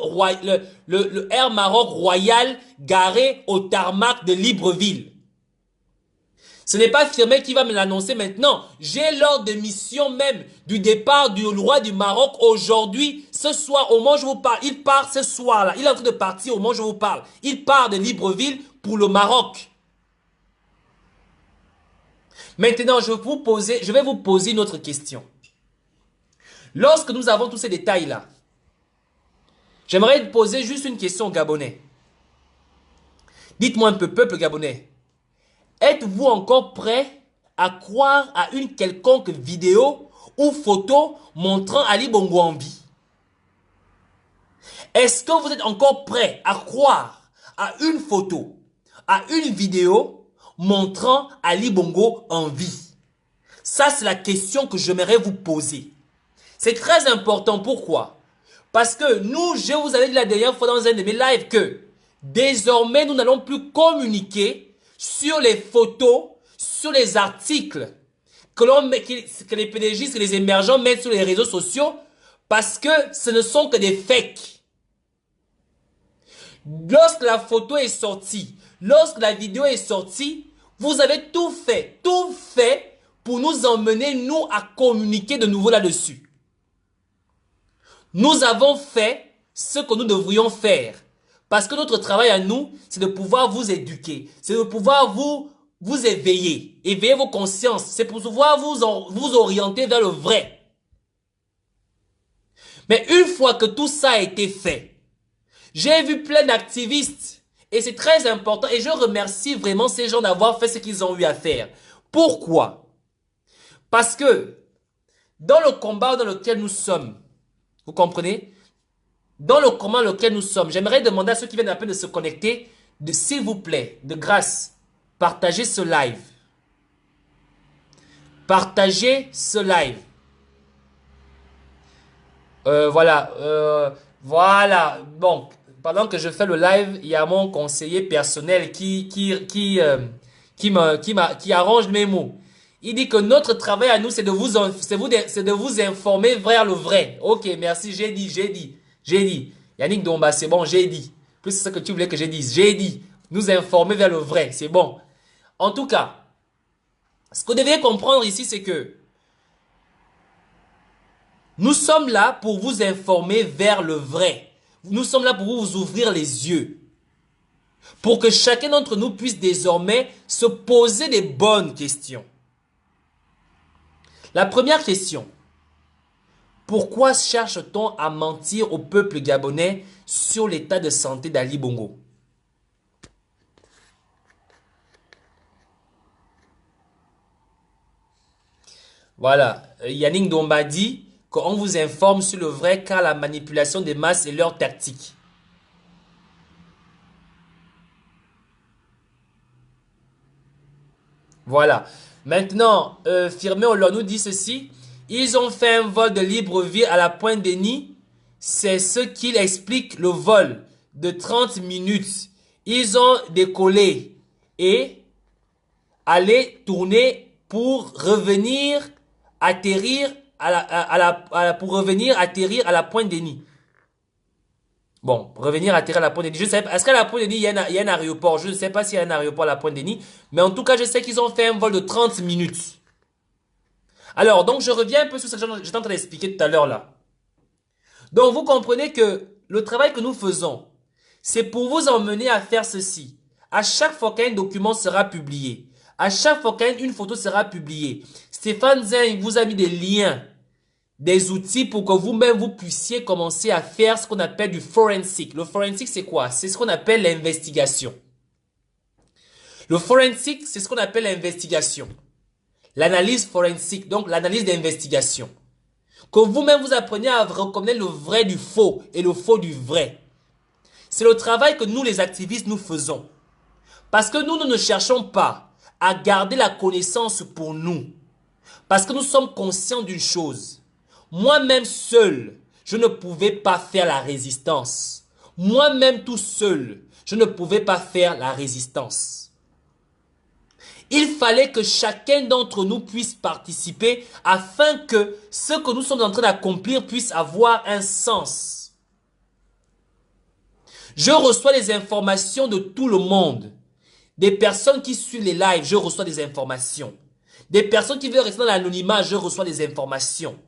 le Air Maroc Royal garé au tarmac de Libreville. Ce n'est pas Firmin qui va me l'annoncer maintenant. J'ai l'ordre de mission même du départ du roi du Maroc aujourd'hui, ce soir, au moment où je vous parle. Il part ce soir-là. Il est en train de partir au moment où je vous parle. Il part de Libreville pour le Maroc. Maintenant, je vais vous poser une autre question. Lorsque nous avons tous ces détails-là, j'aimerais poser juste une question aux Gabonais. Dites-moi un peu, peuple gabonais, êtes-vous encore prêt à croire à une quelconque vidéo ou photo montrant Ali Bongo en vie? Est-ce que vous êtes encore prêt à croire à une photo, à une vidéo montrant Ali Bongo en vie? Ça, c'est la question que j'aimerais vous poser. C'est très important. Pourquoi? Parce que nous, je vous avais dit la dernière fois dans un de mes lives que désormais, nous n'allons plus communiquer sur les photos, sur les articles que les PDG, que les émergents mettent sur les réseaux sociaux parce que ce ne sont que des fakes. Lorsque la photo est sortie, lorsque la vidéo est sortie, vous avez tout fait pour nous emmener, nous, à communiquer de nouveau là-dessus. Nous avons fait ce que nous devrions faire. Parce que notre travail à nous, c'est de pouvoir vous éduquer. C'est de pouvoir vous éveiller. Éveiller vos consciences. C'est pour pouvoir vous orienter vers le vrai. Mais une fois que tout ça a été fait, j'ai vu plein d'activistes. Et c'est très important. Et je remercie vraiment ces gens d'avoir fait ce qu'ils ont eu à faire. Pourquoi? Parce que dans le combat dans lequel nous sommes, vous comprenez? Dans le combat dans lequel nous sommes, j'aimerais demander à ceux qui viennent à peine de se connecter, de s'il vous plaît, de grâce, partagez ce live. Partagez ce live. Voilà. Bon, pendant que je fais le live, il y a mon conseiller personnel qui arrange mes mots. Il dit que notre travail à nous, c'est de vous informer vers le vrai. Ok, merci, j'ai dit. Yannick Domba, c'est bon, j'ai dit. Plus c'est ce que tu voulais que je dise. J'ai dit. Nous informer vers le vrai, c'est bon. En tout cas, ce que vous devez comprendre ici, c'est que nous sommes là pour vous informer vers le vrai. Nous sommes là pour vous ouvrir les yeux. Pour que chacun d'entre nous puisse désormais se poser des bonnes questions. La première question. Pourquoi cherche-t-on à mentir au peuple gabonais sur l'état de santé d'Ali Bongo? Voilà, Yannick Domba dit qu'on vous informe sur le vrai car la manipulation des masses est leur tactique. Voilà. Maintenant, Firmé Olor nous dit ceci. Ils ont fait un vol de Libreville à la Pointe-Denis. C'est ce qu'il explique le vol de 30 minutes. Ils ont décollé et allé tourner pour revenir atterrir atterrir à la Pointe-Denis. Bon, revenir atterrir à la Pointe-Denis. Je ne sais pas. Est-ce qu'à la Pointe-Denis, il y a un aéroport? Je ne sais pas s'il y a un aéroport à la Pointe-Denis. Mais en tout cas, je sais qu'ils ont fait un vol de 30 minutes. Alors, donc, je reviens un peu sur ce que j'étais en train d'expliquer tout à l'heure là. Donc, vous comprenez que le travail que nous faisons, c'est pour vous emmener à faire ceci. À chaque fois qu'un document sera publié, à chaque fois qu'une photo sera publiée, Stéphane Zeng vous a mis des liens, des outils pour que vous-même vous puissiez commencer à faire ce qu'on appelle du forensic. Le forensic, c'est quoi? C'est ce qu'on appelle l'investigation. Le forensic, c'est ce qu'on appelle l'investigation. L'analyse forensique, donc l'analyse d'investigation. Que vous-même vous appreniez à reconnaître le vrai du faux et le faux du vrai. C'est le travail que nous les activistes nous faisons. Parce que nous ne cherchons pas à garder la connaissance pour nous. Parce que nous sommes conscients d'une chose. Moi-même seul, je ne pouvais pas faire la résistance. Moi-même tout seul, je ne pouvais pas faire la résistance. Il fallait que chacun d'entre nous puisse participer afin que ce que nous sommes en train d'accomplir puisse avoir un sens. Je reçois les informations de tout le monde. Des personnes qui suivent les lives, je reçois des informations. Des personnes qui veulent rester dans l'anonymat, je reçois des informations.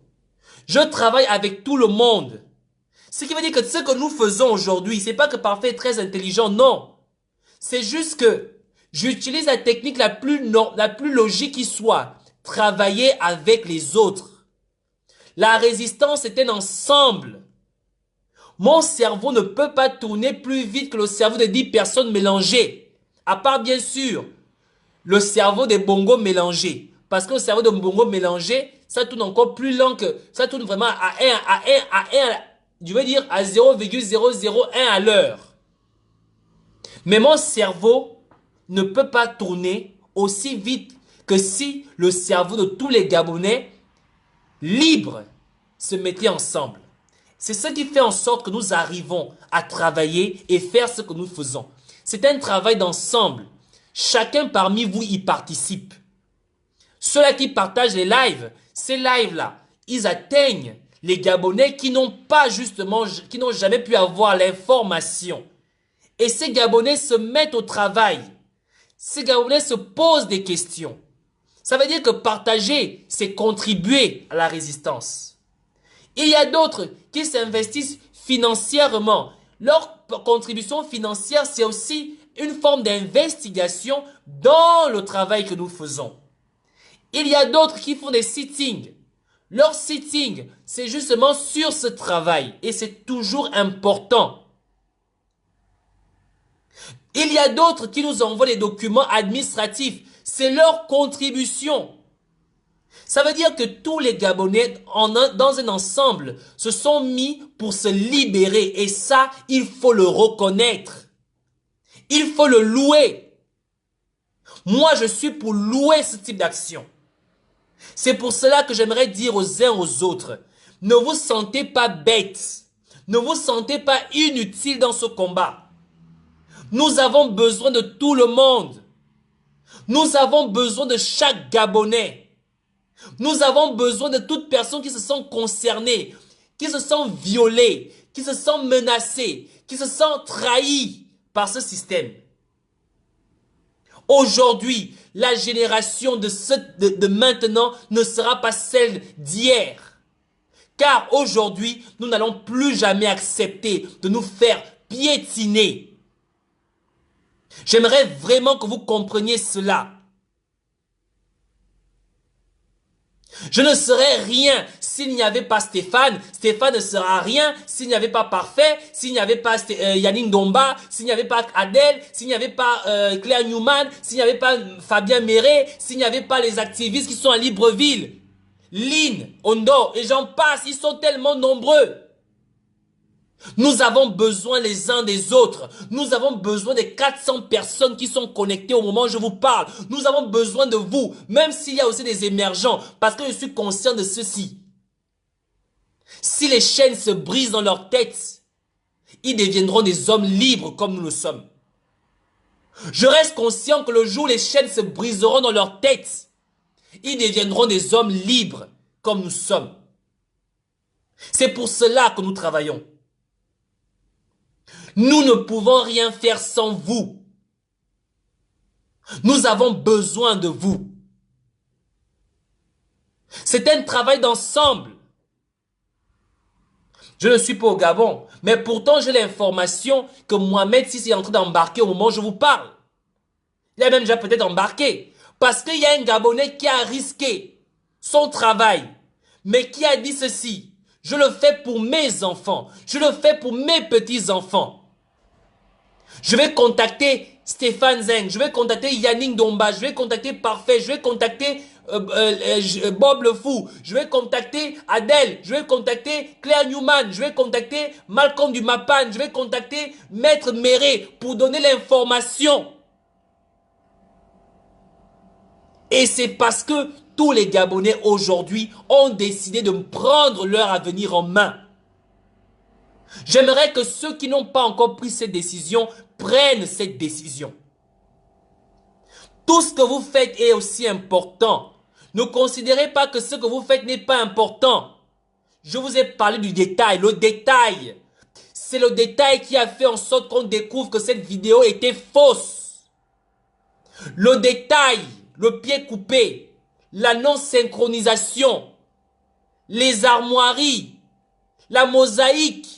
Je travaille avec tout le monde. Ce qui veut dire que ce que nous faisons aujourd'hui, c'est pas que parfait et très intelligent, non. C'est juste que j'utilise la technique la plus logique qui soit. Travailler avec les autres. La résistance est un ensemble. Mon cerveau ne peut pas tourner plus vite que le cerveau de 10 personnes mélangées. À part, bien sûr, le cerveau des bongos mélangés. Parce que le cerveau de bongo mélangé, ça tourne encore plus lent que... Ça tourne vraiment à 1, je veux dire à 0,001 à l'heure. Mais mon cerveau ne peut pas tourner aussi vite que si le cerveau de tous les Gabonais libres se mettait ensemble. C'est ce qui fait en sorte que nous arrivons à travailler et faire ce que nous faisons. C'est un travail d'ensemble. Chacun parmi vous y participe. Ceux-là qui partagent les lives, ces lives-là, ils atteignent les Gabonais qui n'ont pas justement, qui n'ont jamais pu avoir l'information. Et ces Gabonais se mettent au travail. Ces Gabonais se posent des questions. Ça veut dire que partager, c'est contribuer à la résistance. Il y a d'autres qui s'investissent financièrement. Leur contribution financière, c'est aussi une forme d'investigation dans le travail que nous faisons. Il y a d'autres qui font des sittings. Leur sitting, c'est justement sur ce travail et c'est toujours important. Il y a d'autres qui nous envoient des documents administratifs. C'est leur contribution. Ça veut dire que tous les Gabonais, dans un ensemble, se sont mis pour se libérer. Et ça, il faut le reconnaître. Il faut le louer. Moi, je suis pour louer ce type d'action. C'est pour cela que j'aimerais dire aux uns aux autres, ne vous sentez pas bêtes. Ne vous sentez pas inutiles dans ce combat. Nous avons besoin de tout le monde. Nous avons besoin de chaque Gabonais. Nous avons besoin de toute personne qui se sent concernée, qui se sent violée, qui se sent menacée, qui se sent trahie par ce système. Aujourd'hui, la génération de maintenant ne sera pas celle d'hier. Car aujourd'hui, nous n'allons plus jamais accepter de nous faire piétiner. J'aimerais vraiment que vous compreniez cela. Je ne serais rien s'il n'y avait pas Stéphane. Stéphane ne sera rien s'il n'y avait pas Parfait, s'il n'y avait pas Yannick Domba, s'il n'y avait pas Adèle, s'il n'y avait pas Claire Newman, s'il n'y avait pas Fabien Méré, s'il n'y avait pas les activistes qui sont à Libreville. Lynn, Ondo, et j'en passe, ils sont tellement nombreux. Nous avons besoin les uns des autres. Nous avons besoin des 400 personnes qui sont connectées au moment où je vous parle. Nous avons besoin de vous, même s'il y a aussi des émergents, parce que je suis conscient de ceci. Si les chaînes se brisent dans leur tête, ils deviendront des hommes libres comme nous le sommes. Je reste conscient que le jour où les chaînes se briseront dans leur tête, ils deviendront des hommes libres comme nous sommes. C'est pour cela que nous travaillons. Nous ne pouvons rien faire sans vous. Nous avons besoin de vous. C'est un travail d'ensemble. Je ne suis pas au Gabon, mais pourtant j'ai l'information que Mohamed Sissi est en train d'embarquer au moment où je vous parle. Il a même déjà peut-être embarqué. Parce qu'il y a un Gabonais qui a risqué son travail, mais qui a dit ceci. Je le fais pour mes enfants. Je le fais pour mes petits-enfants. Je vais contacter Stéphane Zeng, je vais contacter Yannick Domba, je vais contacter Parfait, je vais contacter Bob le Fou, je vais contacter Adèle, je vais contacter Claire Newman, je vais contacter Malcolm du Mapan, je vais contacter Maître Méré pour donner l'information. Et c'est parce que tous les Gabonais aujourd'hui ont décidé de prendre leur avenir en main. J'aimerais que ceux qui n'ont pas encore pris cette décision prennent cette décision. Tout ce que vous faites est aussi important. Ne considérez pas que ce que vous faites n'est pas important. Je vous ai parlé du détail. Le détail, c'est le détail qui a fait en sorte qu'on découvre que cette vidéo était fausse. Le détail, le pied coupé, la non-synchronisation, les armoiries, la mosaïque,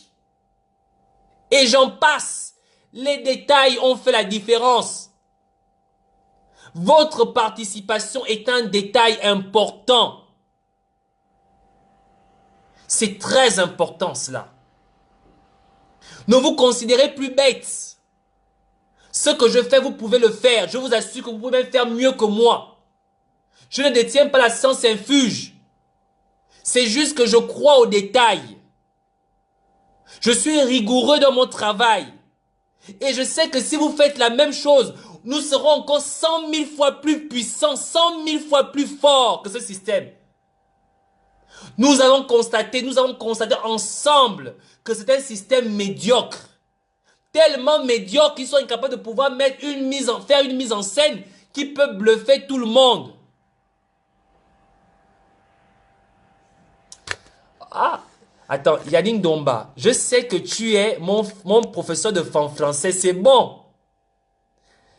et j'en passe. Les détails ont fait la différence. Votre participation est un détail important. C'est très important cela. Ne vous considérez plus bête. Ce que je fais, vous pouvez le faire. Je vous assure que vous pouvez même faire mieux que moi. Je ne détiens pas la science infuse. C'est juste que je crois aux détails. Je suis rigoureux dans mon travail. Et je sais que si vous faites la même chose, nous serons encore 100 000 fois plus puissants, 100 000 fois plus forts que ce système. Nous avons constaté ensemble que c'est un système médiocre. Tellement médiocre qu'ils sont incapables de pouvoir faire une mise en scène qui peut bluffer tout le monde. Ah, attends, Yannick Domba, je sais que tu es mon professeur de français, c'est bon.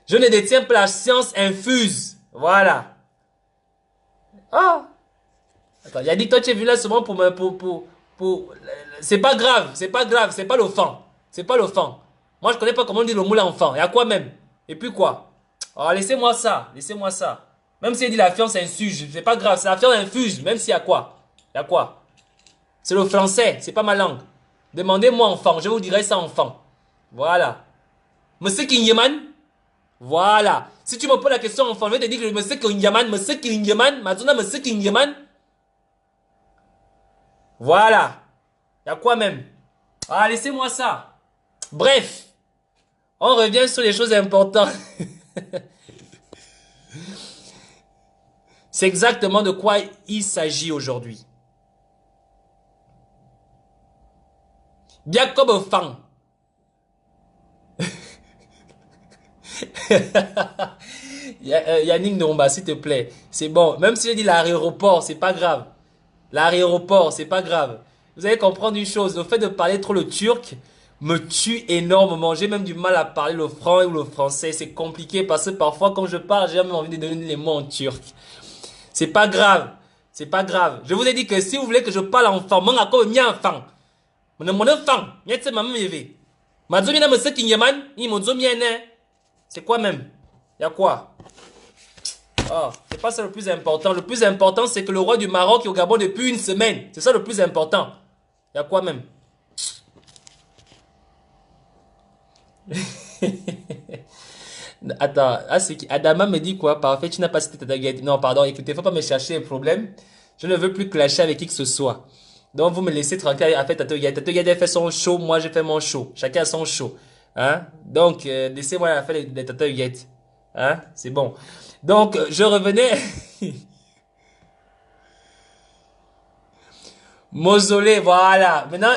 Je ne détiens pas la science infuse. Voilà. Ah. Attends, Yannick, toi tu es venu là seulement c'est pas grave, c'est pas grave, c'est pas l'offrant. C'est pas l'offrant. Moi je connais pas comment on dit le mot là enfant. Et à quoi même? Et puis quoi? Oh, laissez-moi ça, laissez-moi ça. Même s'il dit la fiance infuse, c'est pas grave, c'est la fiance infuse, même s'il y a quoi? Il y a quoi? C'est le français, c'est pas ma langue. Demandez-moi enfant, je vous dirai ça enfant. Voilà. Monsieur Kinyeman? Voilà. Si tu me poses la question enfant, je vais te dire que monsieur Kinyeman, Mazuna monsieur Kinyeman. Voilà. Il y a quoi même? Ah, laissez-moi ça. Bref. On revient sur les choses importantes. C'est exactement de quoi il s'agit aujourd'hui. Jacob Fang. Yannick Nomba, s'il te plaît. C'est bon. Même si je dis l'aéroport, c'est pas grave. L'aéroport, c'est pas grave. Vous allez comprendre une chose. Le fait de parler trop le turc me tue énormément. J'ai même du mal à parler le franc ou le français. C'est compliqué parce que parfois, quand je parle, j'ai même envie de donner les mots en turc. C'est pas grave. C'est pas grave. Je vous ai dit que si vous voulez que je parle en enfant, mon accord est enfant. Mon enfant, c'est maman yévé. Mazomina me se kinyaman, il m'ont c'est quoi même? Y a quoi? Oh, c'est pas ça le plus important. Le plus important, c'est que le roi du Maroc est au Gabon depuis une semaine. C'est ça le plus important. Y a quoi même? Attends, Adama me dit quoi? Parfait, tu n'as pas cité Tata Guette. Non, pardon, écoutez, faut pas me chercher un problème. Je ne veux plus clasher avec qui que ce soit. Donc, vous me laissez tranquille à faire Tata Guette. Tata Guette fait son show, moi j'ai fait mon show. Chacun a son show. Hein? Donc, laissez-moi la faire les Tata Guette. Hein? C'est bon. Donc, je revenais. Mausolée, voilà. Maintenant,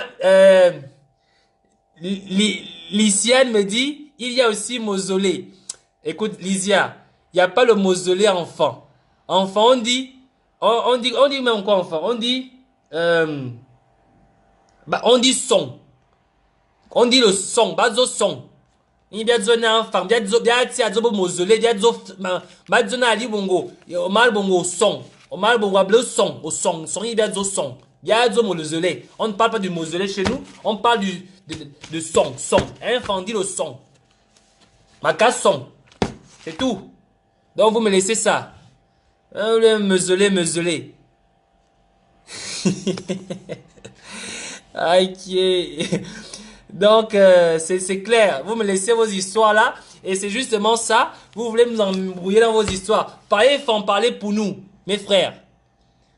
Lysiane me dit, il y a aussi mausolée. Écoute, Lysia, il n'y a pas le mausolée enfant. Enfant, on dit même quoi enfant? On dit son. On dit le son, bazo son. Il y a des enfants, il y a des mausolée, il y a des ali bongo, au mal bongo son, au mal bongo bleu son, au son, il y a des son. Il y a des mausolée. On ne parle pas du mausolée chez nous, on parle de son. Enfant dit le son. Maca son. C'est tout. Donc vous me laissez ça. Mausolée. Ok. Donc, c'est clair. Vous me laissez vos histoires là. Et c'est justement ça. Vous voulez nous embrouiller dans vos histoires. Parlez, faut en parler pour nous, mes frères.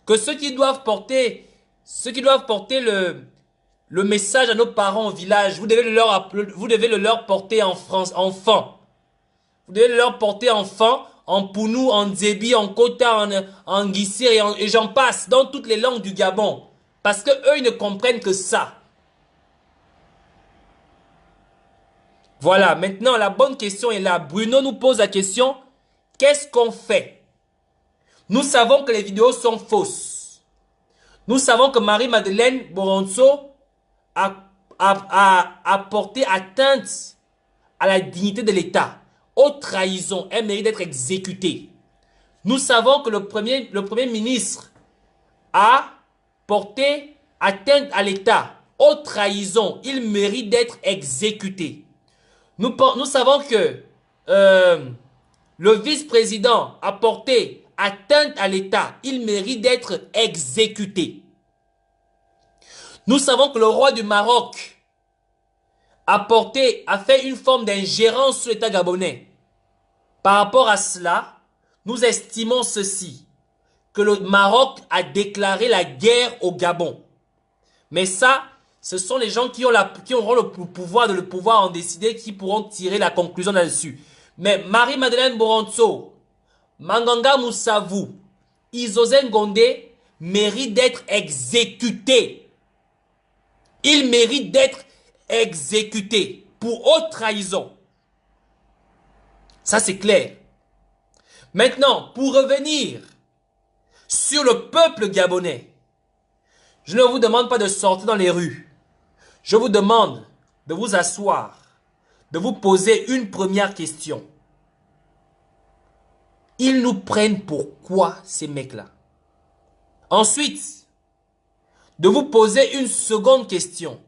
Que ceux qui doivent porter le message à nos parents au village, vous devez le leur porter en France, enfant. Vous devez le leur porter enfant, en Pounou, en Dzebi, en Kota, en Guissir et j'en passe, dans toutes les langues du Gabon. Parce que eux, ils ne comprennent que ça. Voilà, maintenant la bonne question est là. Bruno nous pose la question, qu'est-ce qu'on fait? Nous savons que les vidéos sont fausses. Nous savons que Marie-Madeleine Boronzo a porté atteinte à la dignité de l'État. Haute trahison, elle mérite d'être exécutée. Nous savons que le premier ministre a porté atteinte à l'État. Haute trahison, il mérite d'être exécuté. Nous savons que le vice-président a porté atteinte à l'État. Il mérite d'être exécuté. Nous savons que le roi du Maroc a fait une forme d'ingérence sur l'État gabonais. Par rapport à cela, nous estimons ceci, que le Maroc a déclaré la guerre au Gabon. Mais ça, ce sont les gens qui auront le pouvoir en décider, qui pourront tirer la conclusion là-dessus. Mais Marie-Madeleine Boronzo, Manganga Moussavou, Isozen Gondé méritent d'être exécutés. Ils méritent d'être exécutés pour haute trahison. Ça, c'est clair. Maintenant, pour revenir sur le peuple gabonais, je ne vous demande pas de sortir dans les rues. Je vous demande de vous asseoir, de vous poser une première question. Ils nous prennent pour quoi, ces mecs-là? Ensuite, de vous poser une seconde question.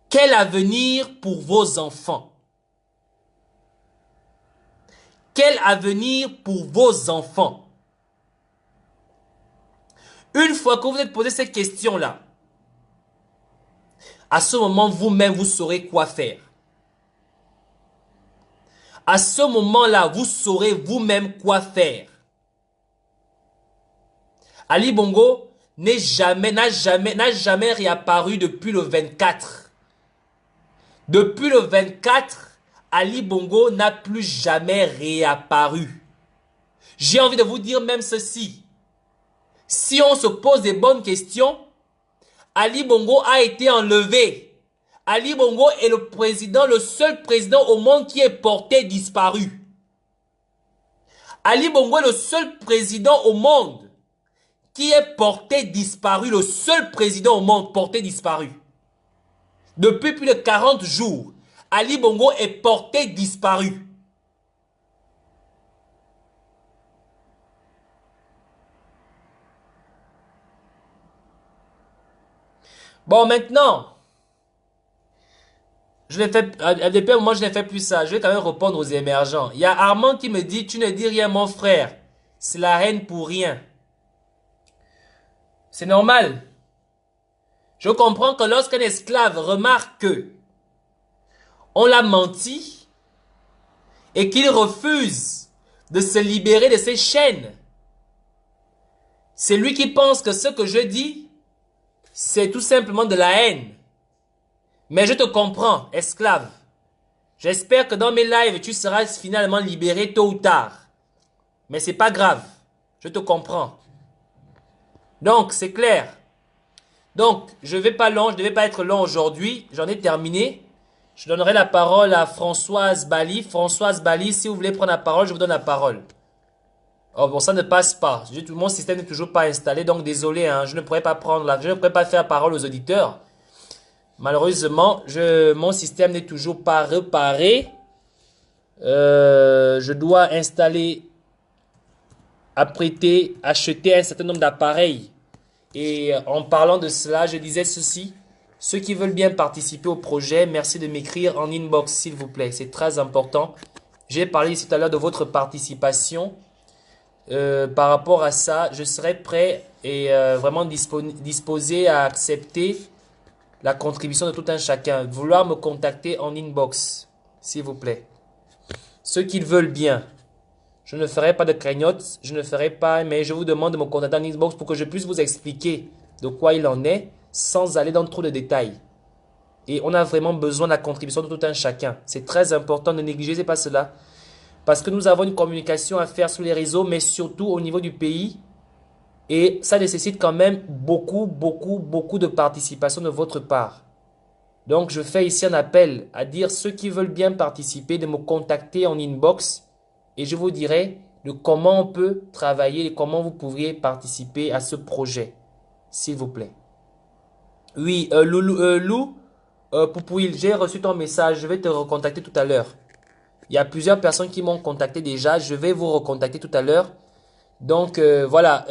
Quel avenir pour vos enfants? Quel avenir pour vos enfants? Une fois que vous êtes posé ces questions-là, à ce moment, vous-même, vous saurez quoi faire. À ce moment-là, vous saurez vous-même quoi faire. Ali Bongo n'a jamais réapparu depuis le 24. Depuis le 24, Ali Bongo n'a plus jamais réapparu. J'ai envie de vous dire même ceci. Si on se pose des bonnes questions, Ali Bongo a été enlevé. Ali Bongo est le seul président au monde qui est porté disparu. Ali Bongo est le seul président au monde qui est porté disparu. Le seul président au monde porté disparu. Depuis plus de 40 jours, Ali Bongo est porté disparu. Bon, maintenant, depuis un moment, je n'ai fait plus ça. Je vais quand même répondre aux émergents. Il y a Armand qui me dit, tu ne dis rien, mon frère. C'est la haine pour rien. C'est normal. Je comprends que lorsqu'un esclave remarque que on l'a menti et qu'il refuse de se libérer de ses chaînes, c'est lui qui pense que ce que je dis, c'est tout simplement de la haine. Mais je te comprends, esclave. J'espère que dans mes lives, tu seras finalement libéré tôt ou tard. Mais c'est pas grave. Je te comprends. Donc, c'est clair. Donc, je ne devais pas être long aujourd'hui. J'en ai terminé. Je donnerai la parole à Françoise Bali. Françoise Bali, si vous voulez prendre la parole, je vous donne la parole. Oh bon, ça ne passe pas. Mon système n'est toujours pas installé, donc désolé, hein, je ne pourrais pas faire la parole aux auditeurs. Malheureusement, mon système n'est toujours pas réparé. Je dois acheter un certain nombre d'appareils. Et en parlant de cela, je disais ceci. Ceux qui veulent bien participer au projet, merci de m'écrire en inbox, s'il vous plaît. C'est très important. J'ai parlé ici tout à l'heure de votre participation. Par rapport à ça, je serai prêt et vraiment disposé à accepter la contribution de tout un chacun. Vouloir me contacter en inbox, s'il vous plaît. Ceux qui veulent bien. Je ne ferai pas de cagnotte, mais je vous demande de me contacter en inbox pour que je puisse vous expliquer de quoi il en est sans aller dans trop de détails. Et on a vraiment besoin de la contribution de tout un chacun. C'est très important, ne négligez pas cela. Parce que nous avons une communication à faire sur les réseaux, mais surtout au niveau du pays. Et ça nécessite quand même beaucoup de participation de votre part. Donc je fais ici un appel à dire ceux qui veulent bien participer de me contacter en inbox. Et je vous dirai de comment on peut travailler et comment vous pourriez participer à ce projet. S'il vous plaît. Oui, Lou, Poupouil, j'ai reçu ton message. Je vais te recontacter tout à l'heure. Il y a plusieurs personnes qui m'ont contacté déjà. Je vais vous recontacter tout à l'heure. Donc, voilà.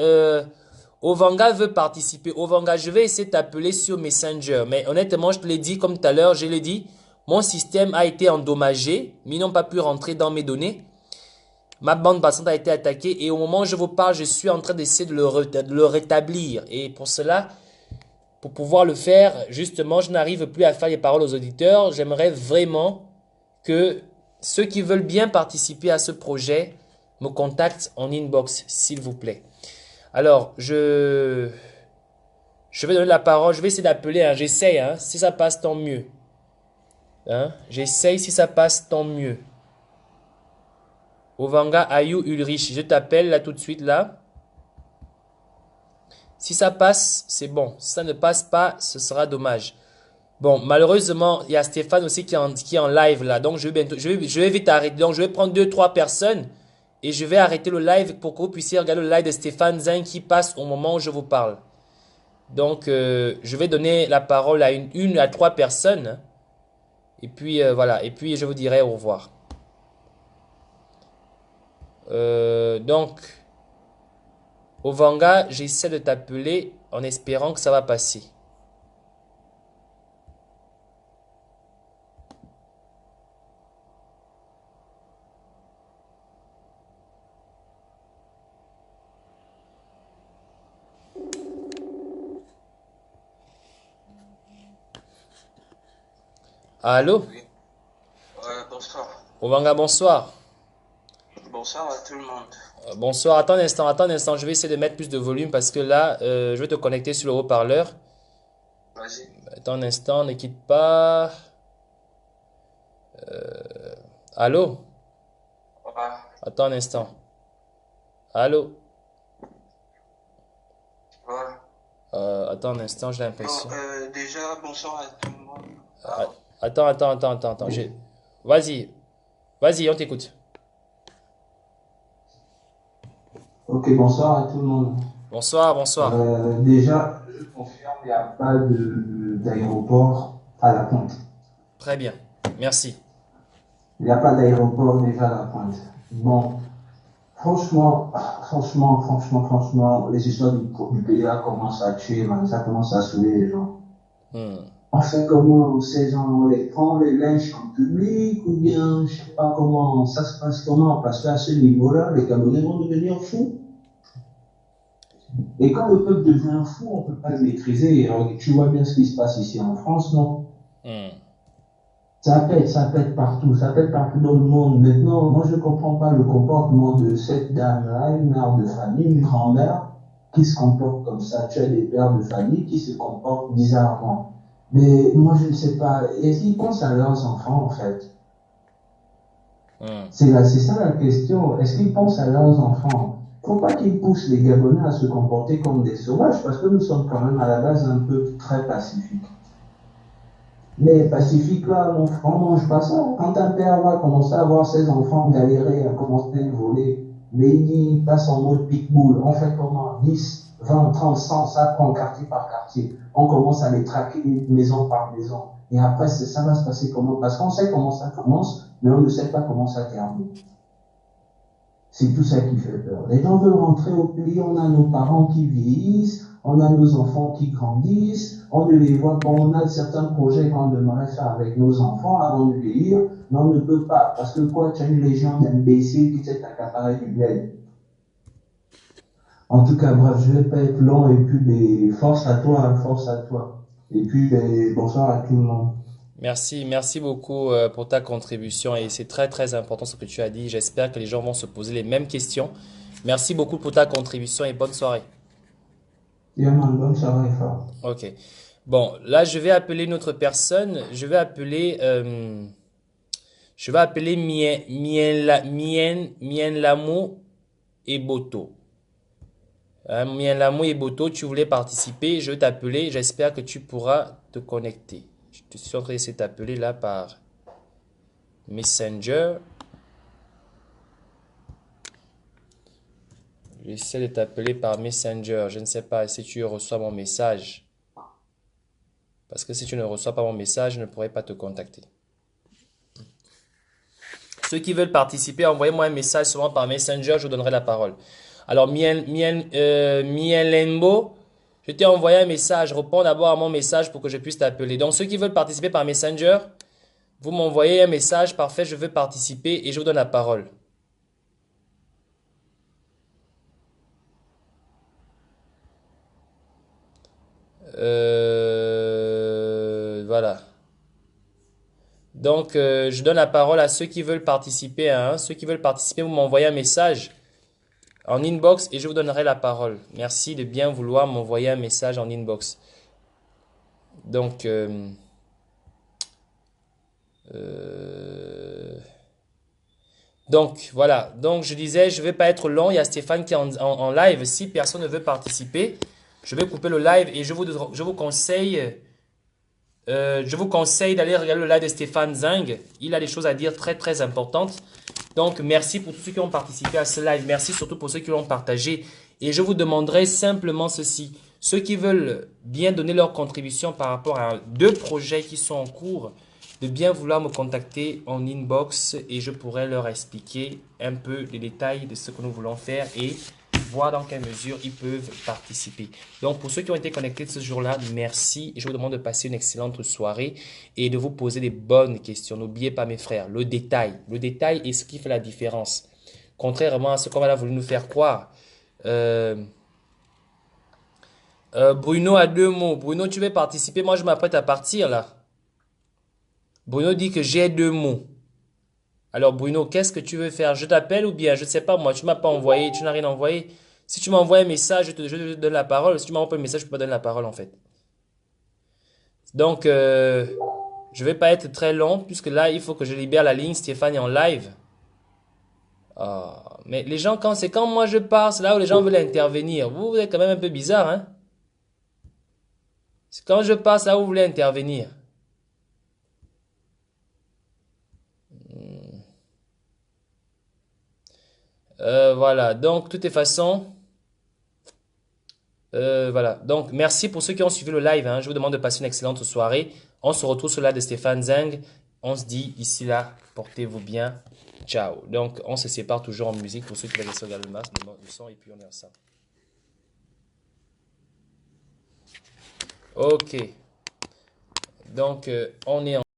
Ovanga veut participer. Ovanga, je vais essayer de t'appeler sur Messenger. Mais honnêtement, je te l'ai dit comme tout à l'heure. Je l'ai dit. Mon système a été endommagé. Mais ils n'ont pas pu rentrer dans mes données. Ma bande passante a été attaquée. Et au moment où je vous parle, je suis en train d'essayer de le rétablir. Et pour cela, pour pouvoir le faire, justement, je n'arrive plus à faire les paroles aux auditeurs. J'aimerais vraiment que ceux qui veulent bien participer à ce projet me contactent en inbox, s'il vous plaît. Alors, je vais donner la parole, je vais essayer d'appeler, hein, j'essaye, hein, si ça passe, tant mieux. Hein, j'essaye, si ça passe, tant mieux. Ovanga Ayou Ulrich, je t'appelle là tout de suite, là. Si ça passe, c'est bon. Si ça ne passe pas, ce sera dommage. Bon, malheureusement, il y a Stéphane aussi qui est en live là. Donc, je vais vite arrêter. Donc, je vais prendre deux, trois personnes et je vais arrêter le live pour que vous puissiez regarder le live de Stéphane Zin qui passe au moment où je vous parle. Donc, je vais donner la parole à une à trois personnes. Et puis, voilà. Et puis, je vous dirai au revoir. Donc, Ovanga, j'essaie de t'appeler en espérant que ça va passer. Allô? Oui. Bonsoir. Ovanga, bonsoir. Bonsoir à tout le monde. Bonsoir, attends un instant, je vais essayer de mettre plus de volume parce que là, je vais te connecter sur le haut-parleur. Vas-y. Attends un instant, ne quitte pas. Allô? Ouais. Attends un instant. Allô? Ouais. Attends un instant, j'ai Bon, l'impression. déjà, bonsoir à tout le monde. Ah, attends. Vas-y, vas-y, on t'écoute. Ok, bonsoir à tout le monde. Bonsoir. Déjà, je confirme, il n'y a pas d'aéroport à la pointe. Très bien, merci. Il n'y a pas d'aéroport déjà à la pointe. Bon, franchement, les histoires du pays là commencent à tuer, man. Ça commence à saouler les gens. Hmm. On fait comment ces gens, on les prend, les lynchent en public, ou bien, je sais pas comment, ça se passe comment, parce qu'à ce niveau-là, les Camerounais vont devenir fous. Et quand le peuple devient fou, on ne peut pas le maîtriser. Alors, tu vois bien ce qui se passe ici en France, non? Hmm. Ça pète partout, ça pète partout dans le monde. Maintenant, moi, je ne comprends pas le comportement de cette dame-là, une mère de famille, une grand-mère, qui se comporte comme ça. Tu as des pères de famille qui se comportent bizarrement. Mais moi, je ne sais pas. Est-ce qu'ils pensent à leurs enfants, en fait? C'est ça la question. Est-ce qu'ils pensent à leurs enfants? Faut pas qu'ils poussent les Gabonais à se comporter comme des sauvages, parce que nous sommes quand même à la base un peu très pacifiques. Mais pacifique là, on mange pas ça. Quand un père va commencer à voir ses enfants galérer, à commencer à voler, mais il passe en mode pitbull. On fait comment? 10, 20, 30, 100, ça prend quartier par quartier. On commence à les traquer maison par maison. Et après, ça va se passer comment? Parce qu'on sait comment ça commence, mais on ne sait pas comment ça termine. C'est tout ça qui fait peur. Les gens veulent rentrer au pays, on a nos parents qui vieillissent, on a nos enfants qui grandissent, on ne les voit pas, on a certains projets qu'on aimerait faire avec nos enfants avant de vieillir, mais on ne peut pas, parce que quoi, tu as une légion d'imbéciles qui s'est accaparé du bled. En tout cas, bref, je vais pas être long, et puis, force à toi, force à toi. Et puis, bonsoir à tout le monde. Merci beaucoup pour ta contribution et c'est très très important ce que tu as dit. J'espère que les gens vont se poser les mêmes questions. Merci beaucoup pour ta contribution et bonne soirée. Yeah, man, bonne soirée, fort. Ok. Bon, là je vais appeler une autre personne. Je vais appeler Mien Lamu et Boto. Mien Lamu et Boto, tu voulais participer. Je vais t'appeler. J'espère que tu pourras te connecter. Je suis en train d'essayer de t'appeler là par Messenger. J'essaie de t'appeler par Messenger. Je ne sais pas si tu reçois mon message. Parce que si tu ne reçois pas mon message, je ne pourrai pas te contacter. Ceux qui veulent participer, envoyez-moi un message souvent par Messenger, je vous donnerai la parole. Alors, Mielenbo, je t'ai envoyé un message. Réponds d'abord à mon message pour que je puisse t'appeler. Donc, ceux qui veulent participer par Messenger, vous m'envoyez un message. Parfait, je veux participer et je vous donne la parole. Voilà. Donc, je donne la parole à ceux qui veulent participer. Hein. Ceux qui veulent participer, vous m'envoyez un message en inbox et je vous donnerai la parole. Merci de bien vouloir m'envoyer un message en inbox. Donc, voilà. Donc, je disais, je ne vais pas être long. Il y a Stéphane qui est en live. Si personne ne veut participer, je vais couper le live et je vous conseille d'aller regarder le live de Stéphane Zing. Il a des choses à dire très très importantes. Donc, merci pour tous ceux qui ont participé à ce live. Merci surtout pour ceux qui l'ont partagé. Et je vous demanderai simplement ceci. Ceux qui veulent bien donner leur contribution par rapport à 2 projets qui sont en cours, de bien vouloir me contacter en inbox et je pourrai leur expliquer un peu les détails de ce que nous voulons faire et voir dans quelle mesure ils peuvent participer. Donc, pour ceux qui ont été connectés ce jour-là, merci. Je vous demande de passer une excellente soirée et de vous poser des bonnes questions. N'oubliez pas, mes frères, le détail. Le détail est ce qui fait la différence. Contrairement à ce qu'on a voulu nous faire croire. Bruno a 2 mots. Bruno, tu veux participer? Moi, je m'apprête à partir là. Bruno dit que j'ai 2 mots. Alors Bruno, qu'est-ce que tu veux faire? Je t'appelle ou bien, je ne sais pas moi, tu m'as pas envoyé, tu n'as rien envoyé. Si tu m'envoies un message, je te donne la parole. Si tu m'envoies pas un message, je peux pas donner la parole en fait. Donc, je vais pas être très long puisque là, il faut que je libère la ligne. Stéphane est en live. Mais les gens, c'est quand moi je pars, c'est là où les gens veulent intervenir. Vous êtes quand même un peu bizarre, hein? C'est quand je passe là où vous voulez intervenir. Voilà, donc, de toutes les façons, voilà. Donc, merci pour ceux qui ont suivi le live. Hein. Je vous demande de passer une excellente soirée. On se retrouve sur le live de Stéphane Zing. On se dit d'ici là, portez-vous bien. Ciao. Donc, on se sépare toujours en musique pour ceux qui veulent laisser regarder le son et puis on est ensemble. Ok. Donc, on est en